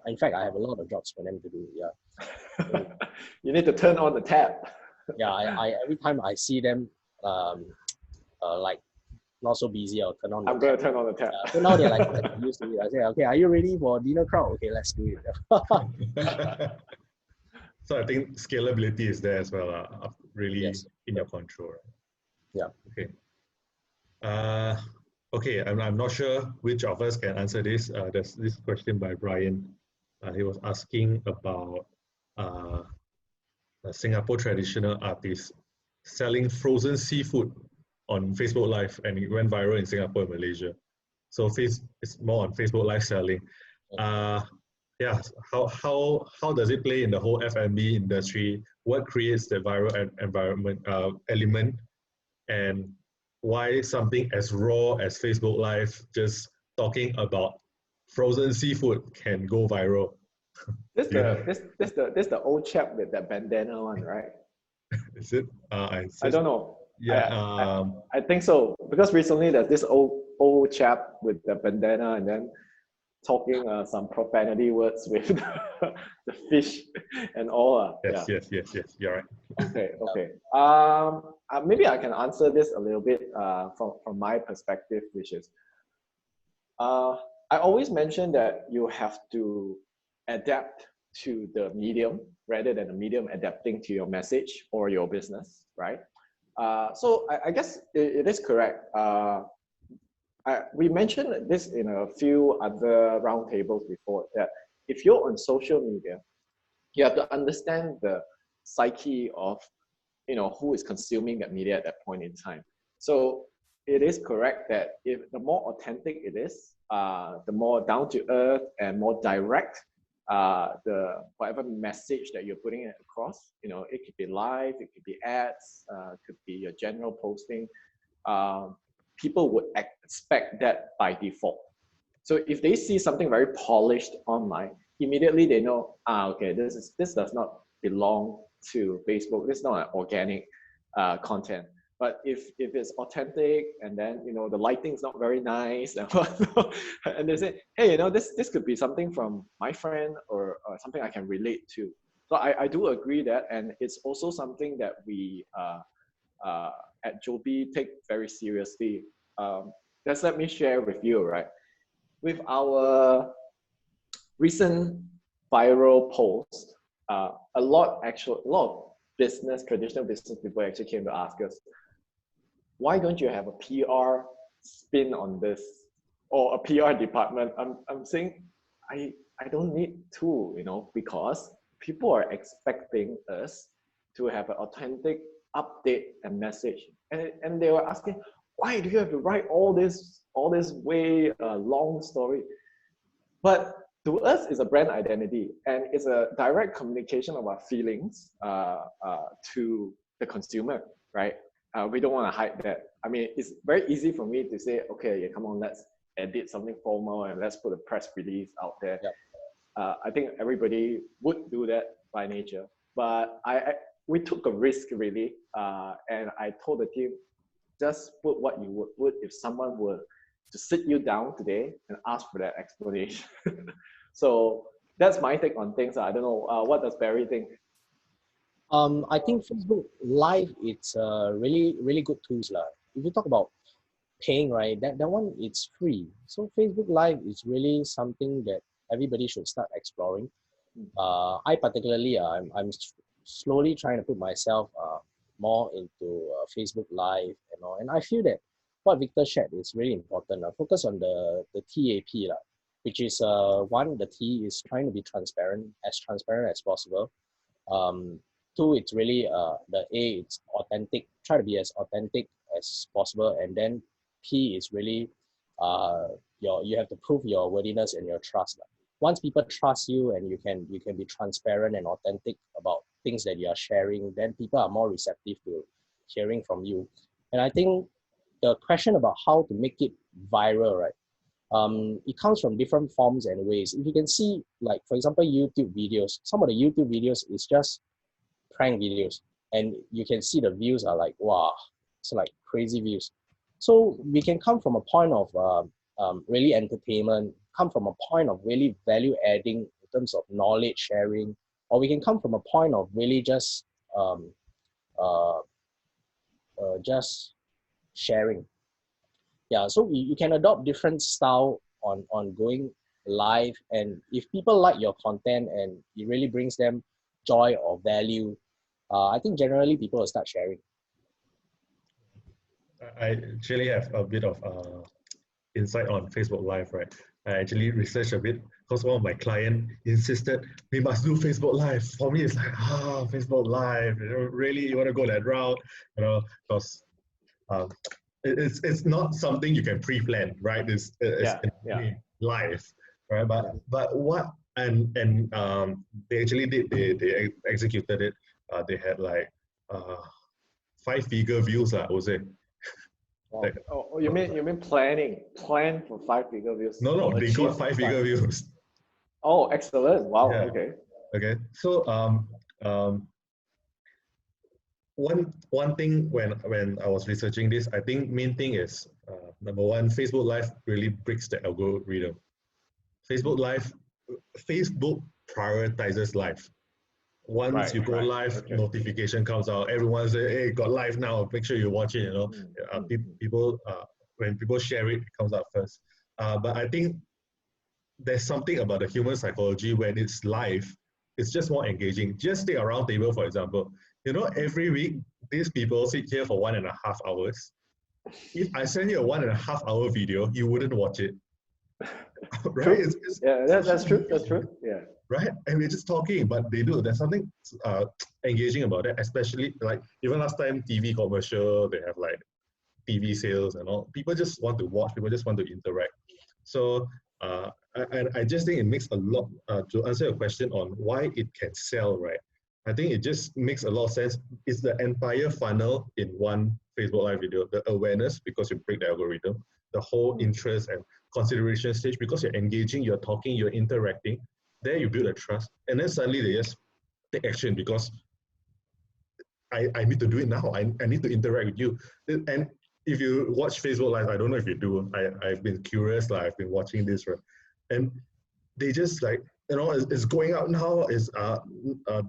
In fact, I have a lot of jobs for them to do. Yeah. You need to turn on the tap. Yeah, I every time I see them, like not so busy, I'll turn on. I'm going to turn on the tap. So now they're like used to it. I say, okay, are you ready for dinner crowd? Okay, let's do it. So I think scalability is there as well, really Yes. in your control. Yeah. Okay. Okay, I'm not sure which of us can answer this. There's this question by Brian. He was asking about a Singapore traditional artist selling frozen seafood on Facebook Live, and it went viral in Singapore and Malaysia. So it's more on Facebook Live selling. Yeah, how does it play in the whole F&B industry? What creates the viral environment element, and why something as raw as Facebook Live, just talking about frozen seafood, can go viral? This the old chap with the bandana one, right? Is it? I don't know. Yeah. I think so, because recently there's this old chap with the bandana and then talking some profanity words with the fish and all. Yes. You're right. Okay. Maybe I can answer this a little bit from my perspective, which is, I always mention that you have to adapt to the medium rather than the medium adapting to your message or your business, right? So I guess it is correct. We mentioned this in a few other roundtables before, that if you're on social media, you have to understand the psyche of, who is consuming that media at that point in time. So it is correct that if the more authentic it is, the more down to earth and more direct the whatever message that you're putting it across, it could be live, it could be ads, could be your general posting. People would expect that by default. So if they see something very polished online, immediately they know, okay, this does not belong to Facebook. This is not an organic content. But if it's authentic, and then the lighting's not very nice, and they say, hey, this could be something from my friend or something I can relate to. So I do agree that, and it's also something that we at Jobbie take very seriously. Just let me share with you, right? With our recent viral post, a lot of traditional business people actually came to ask us, why don't you have a PR spin on this, or a PR department? I'm saying I don't need to, because people are expecting us to have an authentic update and message, and they were asking, why do you have to write all this way long story? But to us, it's a brand identity, and it's a direct communication of our feelings to the consumer, right? We don't want to hide that. I mean, it's very easy for me to say, okay, come on, let's edit something formal and let's put a press release out there. Yep. I think everybody would do that by nature, but we took a risk really, and I told the team, just put what you would if someone were to sit you down today and ask for that explanation. So that's my take on things. I don't know, what does Barry think? I think Facebook Live, it's really good tools lah. If you talk about paying, right, that one it's free. So Facebook Live is really something that everybody should start exploring. I particularly, slowly trying to put myself more into Facebook Live and all. And I feel that what Victor shared is really important. Focus on the TAP, which is one, the T is trying to be transparent as possible. Two, it's really the A, it's authentic. Try to be as authentic as possible. And then P is really you have to prove your worthiness and your trust. Once people trust you and you can be transparent and authentic about things that you are sharing, then people are more receptive to hearing from you. And I think the question about how to make it viral, right? It comes from different forms and ways. If you can see, like for example, YouTube videos, some of the YouTube videos is just prank videos, and you can see the views are like, wow, it's like crazy views. So we can come from a point of really entertainment, come from a point of really value adding in terms of knowledge sharing, or we can come from a point of really just sharing. Yeah, so you can adopt different style on going live, and if people like your content and it really brings them joy or value, I think generally people will start sharing. I actually have a bit of insight on Facebook Live, right? I actually researched a bit because one of my clients insisted we must do Facebook Live. For me, it's like, Facebook Live, really, you want to go that route, because it's not something you can pre-plan, right? It's live, right? But what and they actually did, they executed it. They had like 5-figure views, I would say. Wow. Like, you mean plan for 5-figure views? No, they got 5-figure views. Oh, excellent! Wow. Yeah. Okay. So one thing when I was researching this, I think main thing is number one, Facebook Live really breaks the algorithm. Facebook prioritizes live. Once you go live, notification comes out. Everyone says, "Hey, got live now. Make sure you watch it." People when people share it, it comes out first. But I think there's something about the human psychology when it's live. It's just more engaging. Just take a round table, for example. Every week these people sit here for 1.5 hours. If I send you a 1.5 hour video, you wouldn't watch it. Right? That's true. That's true. Yeah. Right? And we're just talking, but they do. There's something engaging about it, especially like even last time TV commercial, they have like TV sales and all. People just want to watch, people just want to interact. So I just think it makes a lot, to answer your question on why it can sell, right? I think it just makes a lot of sense. It's the entire funnel in one Facebook Live video. The awareness, because you break the algorithm, the whole interest and consideration stage, because you're engaging, you're talking, you're interacting. There you build a trust, and then suddenly they just take action because I need to do it now. I need to interact with you. And if you watch Facebook Live, I don't know if you do. I've been curious, I've been watching this, right? And they just like, it's going out now. Is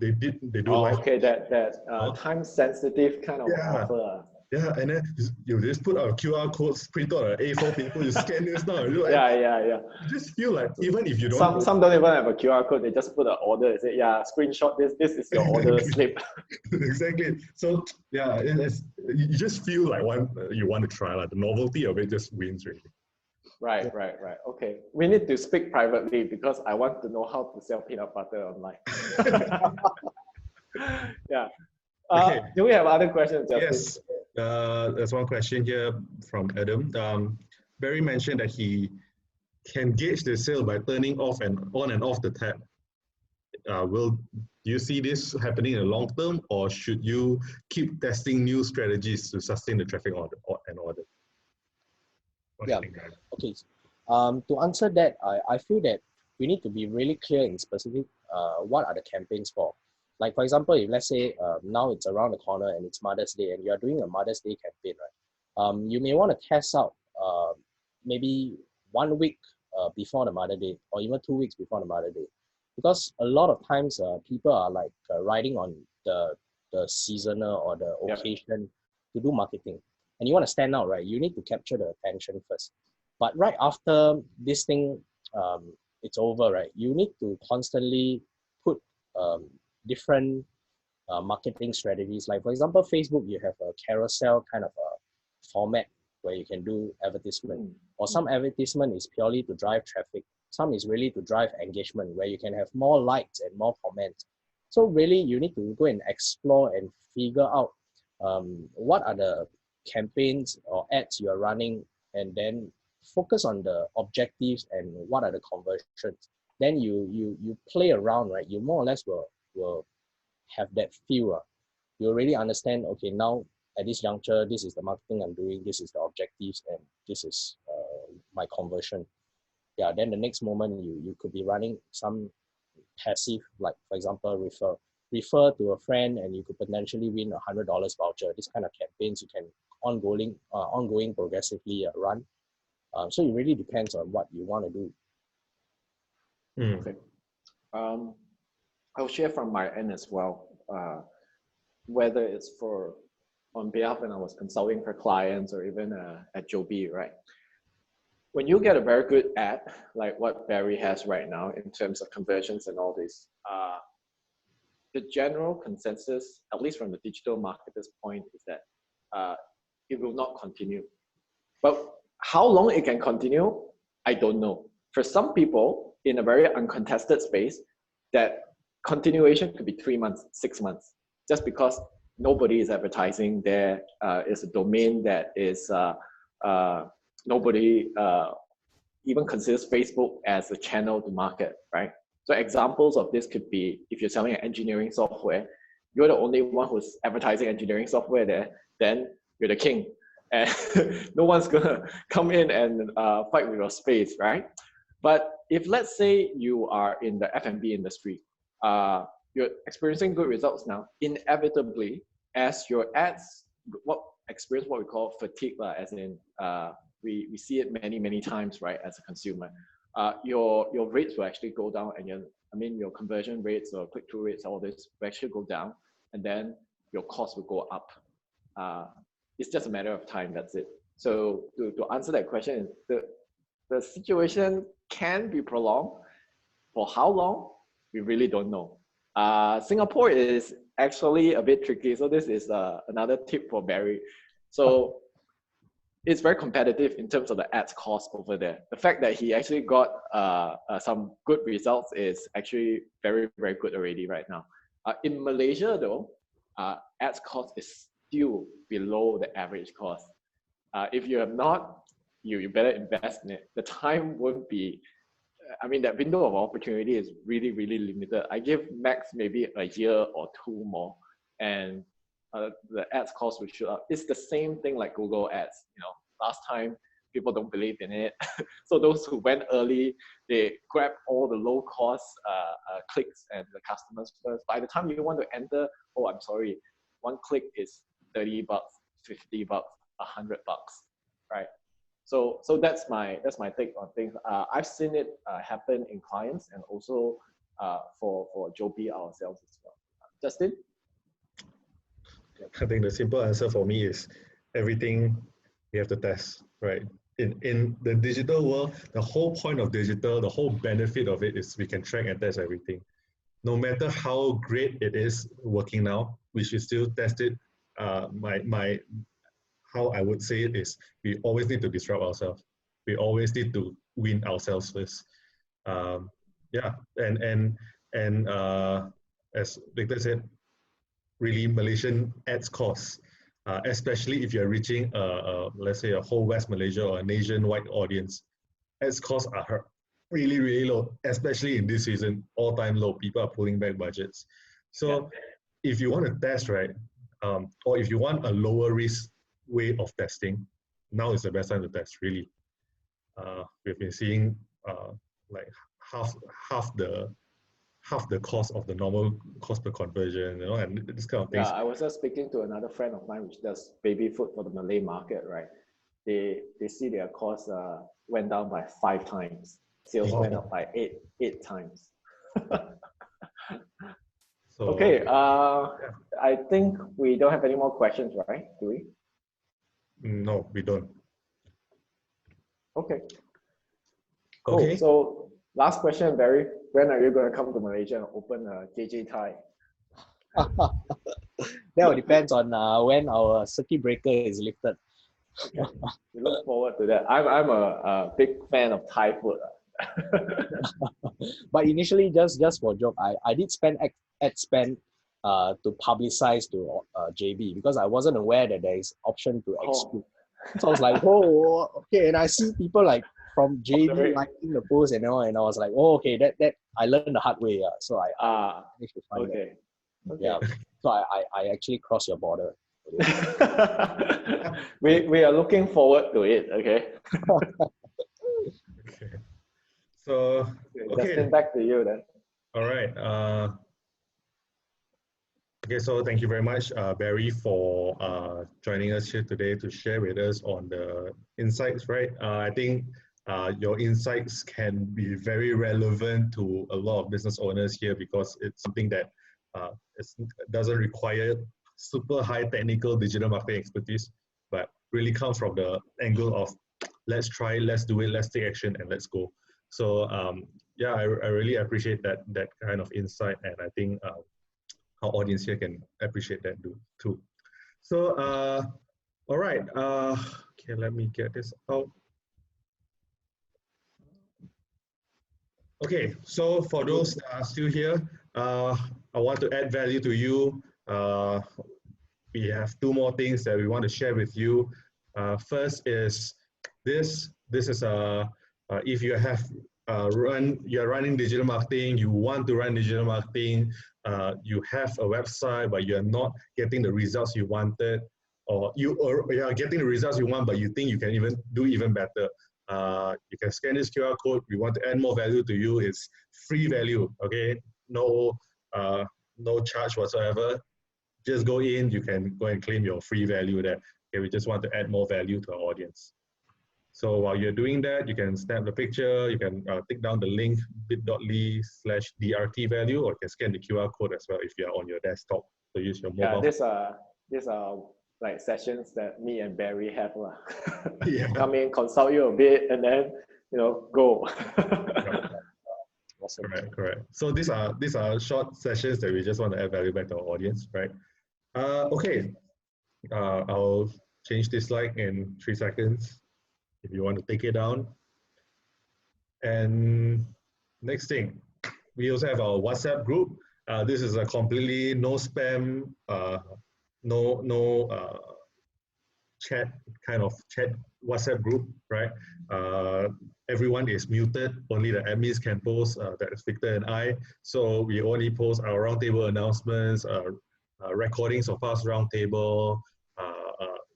they do live. Okay, that time sensitive kind of offer. Yeah, and then you just put a QR code, print out an A4 paper, you scan this now. Like, yeah. You just feel like even if you don't. Some don't even have a QR code. They just put an order. They say, screenshot this. This is your order slip. Exactly. So yeah, you just feel like you want to try. Like the novelty of it just wins, really. Right. Okay, we need to speak privately because I want to know how to sell peanut butter online. Yeah. Okay. Do we have other questions, Justin? Yes. There's one question here from Adam. Barry mentioned that he can gauge the sale by turning off and on and off the tap. Do you see this happening in the long term, or should you keep testing new strategies to sustain the traffic order? Okay. To answer that, I feel that we need to be really clear and specific. What are the campaigns for? Like for example, if let's say now it's around the corner and it's Mother's Day and you are doing a Mother's Day campaign, right? You may want to test out maybe 1 week before the Mother's Day, or even 2 weeks before the Mother's Day, because a lot of times people are like riding on the the seasonal or the occasion to do marketing. And you want to stand out, right? You need to capture the attention first. But right after this thing, it's over, right? You need to constantly put different marketing strategies. Like for example, Facebook, you have a carousel kind of a format where you can do advertisement. Or some advertisement is purely to drive traffic. Some is really to drive engagement, where you can have more likes and more comments. So really, you need to go and explore and figure out what are the campaigns or ads you are running, and then focus on the objectives and what are the conversions. Then you play around, right? You more or less will have that feel. You really understand, okay, now at this juncture, this is the marketing I'm doing, this is the objectives, and this is my conversion. Yeah, then the next moment you could be running some passive, like for example, refer to a friend, and you could potentially win $100 voucher. This kind of campaigns you can ongoing progressively run. So it really depends on what you want to do. Okay. I'll share from my end as well. Whether it's on behalf when I was consulting for clients or even at Jobbie, right? When you get a very good ad, like what Barry has right now in terms of conversions and all this, the general consensus, at least from the digital marketer's point, is that it will not continue. But how long it can continue, I don't know. For some people in a very uncontested space, that continuation could be 3 months, 6 months, just because nobody is advertising. There is a domain that is nobody even considers Facebook as a channel to market, right? So examples of this could be, if you're selling an engineering software, you're the only one who's advertising engineering software there, then you're the king. And no one's gonna come in and fight with your space, right? But if let's say you are in the F&B industry, you're experiencing good results now, inevitably, as your ads experience what we call fatigue, as in we see it many times, right, as a consumer. Your rates will actually go down, and your conversion rates or click-through rates, all this will actually go down, and then your cost will go up. It's just a matter of time, that's it. So to answer that question, the situation can be prolonged. For how long, we really don't know. Singapore is actually a bit tricky. So this is another tip for Barry. So it's very competitive in terms of the ads cost over there. The fact that he actually got some good results is actually very, very good already right now. In Malaysia though, ads cost is still below the average cost. If you have not, you better invest in it. The time won't be, that window of opportunity is really, really limited. I give max maybe a year or two more, and the ads cost will shoot up. It's the same thing like Google ads. Last time people don't believe in it. So those who went early, they grab all the low cost clicks and the customers first. By the time you want to enter, oh, I'm sorry, one click is $30, $50, $100, right? So that's my take on things. I've seen it happen in clients, and also for Jobbie ourselves as well. Justin? I think the simple answer for me is everything you have to test, right? In the digital world, the whole point of digital, the whole benefit of it is we can track and test everything. No matter how great it is working now, we should still test it. How I would say it is, we always need to disrupt ourselves. We always need to win ourselves first. As Victor said, really Malaysian ads costs, especially if you're reaching let's say a whole West Malaysia or a nationwide audience, ads costs are really, really low, especially in this season, all-time low. People are pulling back budgets. So if you want to test, right, or if you want a lower risk way of testing, now is the best time to test, really. We've been seeing like half the cost of the normal cost per conversion, and this kind of things. Yeah, I was just speaking to another friend of mine which does baby food for the Malay market, right? They see their costs went down by 5 times. Sales went up by eight times. So Okay, yeah. I think we don't have any more questions, right? Do we? No, we don't. Okay. Cool. Okay. So last question, Barry. When are you going to come to Malaysia and open a JJ Thai? That depends on when our circuit breaker is lifted. Okay. We look forward to that. I'm a big fan of Thai food. But initially, just for joke, I did spend ad spend to publicize to JB because I wasn't aware that there is option to exclude. So I was like, oh, okay. And I see people like from JB liking the post and all, and I was like, oh, okay, that I learned the hard way. So I managed to find okay. that. Okay. Yeah. So I actually crossed your border. we are looking forward to it. Okay. Okay. So Justin, back to you then. All right. Okay, so thank you very much, Barry, for joining us here today to share with us on the insights, right? I think your insights can be very relevant to a lot of business owners here because it's something that doesn't require super high technical digital marketing expertise, but really comes from the angle of let's try, let's do it, let's take action, and let's go. So yeah, I really appreciate that kind of insight, and I think our audience here can appreciate that too. So, all right. Okay, let me get this out. Okay, so for those that are still here, I want to add value to you. We have two more things that we want to share with you. First is this is if you have you're running digital marketing, you want to run digital marketing, you have a website, but you're not getting the results you wanted, or you are getting the results you want, but you think you can do even better. You can scan this QR code. We want to add more value to you. It's free value, okay? No charge whatsoever. Just go in, you can go and claim your free value there. Okay, we just want to add more value to our audience. So while you're doing that, you can snap the picture, you can take down the link bit.ly/DRT value, or you can scan the QR code as well if you're on your desktop. So use your mobile. Yeah, these are like sessions that me and Barry have. Yeah. Come in, consult you a bit, and then go. Awesome. Correct. So these are short sessions that we just want to add value back to our audience, right? Okay. I'll change this slide in 3 seconds if you want to take it down. And next thing, we also have our WhatsApp group. This is a completely no spam, no chat WhatsApp group, right? Everyone is muted. Only the admins can post. That's Victor and I. So we only post our roundtable announcements, recordings of past roundtable,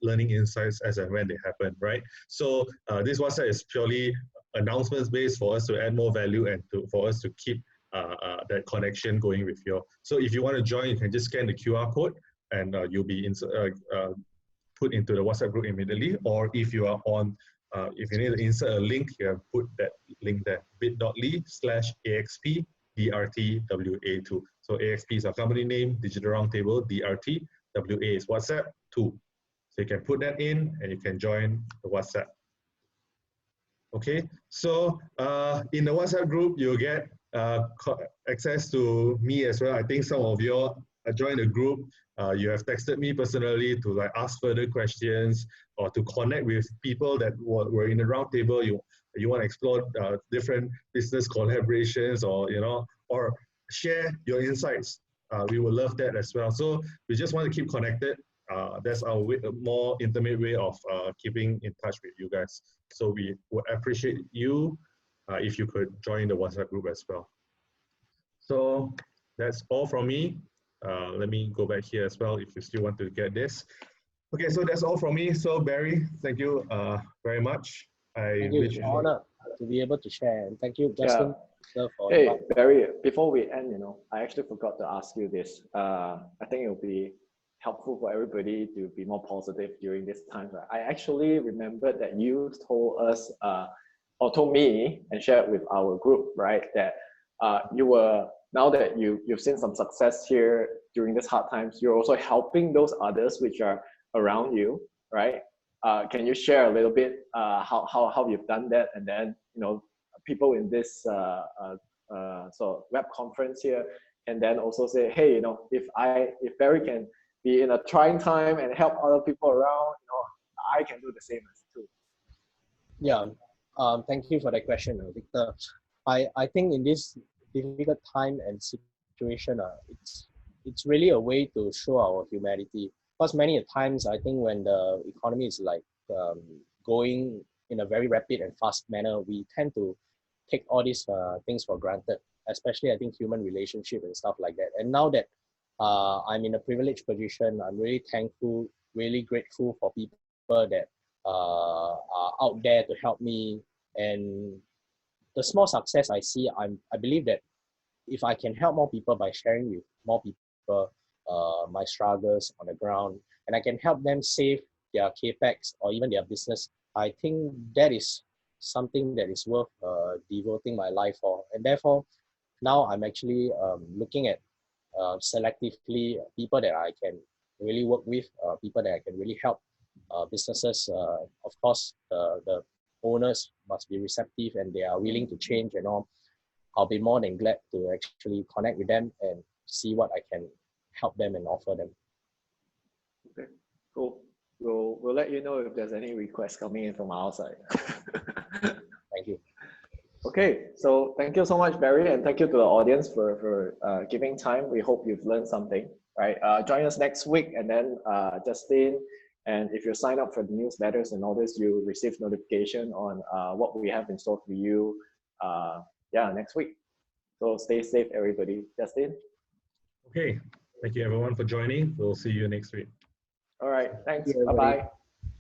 learning insights as and when they happen, right? So this WhatsApp is purely announcements based for us to add more value and for us to keep that connection going with you. So if you want to join, you can just scan the QR code and you'll be put into the WhatsApp group immediately. Or if you are on, if you need to insert a link, you can put that link there, bit.ly/AXP DRT-WA2. So AXP is our company name, Digital Roundtable, DRT, WA is WhatsApp 2. So you can put that in and you can join the WhatsApp. Okay, so in the WhatsApp group, you'll get access to me as well. I think some of you joined the group. You have texted me personally to like ask further questions or to connect with people that were in the roundtable. You want to explore different business collaborations, or share your insights. We would love that as well. So we just want to keep connected. That's our more intimate way of keeping in touch with you guys. So we would appreciate you if you could join the WhatsApp group as well. So that's all from me. Let me go back here as well if you still want to get this. Okay, so that's all from me. So Barry, thank you very much. Thank you. It's an honor to be able to share. And thank you, Justin. Yeah. Hey, Barry, before we end, I actually forgot to ask you this. I think it will be helpful for everybody to be more positive during this time. I actually remember that you told us, or told me and shared with our group, right, that you were now that you've seen some success here during these hard times, you're also helping those others which are around you, right? Can you share a little bit how you've done that, and then people in this sort of web conference here, and then also say, hey, if Barry can be in a trying time and help other people around, I can do the same as too. Yeah, thank you for that question, Victor. I think in this difficult time and situation, it's really a way to show our humanity. Because many times, I think when the economy is like going in a very rapid and fast manner, we tend to take all these things for granted, especially I think human relationship and stuff like that. And now that I'm in a privileged position, I'm really thankful, really grateful for people that are out there to help me. And the small success I see, I believe that if I can help more people by sharing with more people my struggles on the ground, and I can help them save their capex or even their business, I think that is something that is worth devoting my life for. And therefore, now I'm actually looking at selectively people that I can really work with, people that I can really help, businesses. Of course, the owners must be receptive and they are willing to change and all. I'll be more than glad to actually connect with them and see what I can help them and offer them. Okay, cool. We'll let you know if there's any requests coming in from our side. Thank you. Okay, so thank you so much, Barry, and thank you to the audience for giving time. We hope you've learned something, right? Join us next week, and then Justin, and if you sign up for the newsletters and all this, you receive notification on what we have in store for you next week. So stay safe, everybody. Justin? Okay, thank you everyone for joining. We'll see you next week. All right, thanks. Thank you, Bye-bye.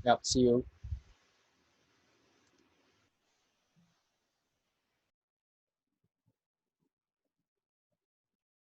Yep, see you.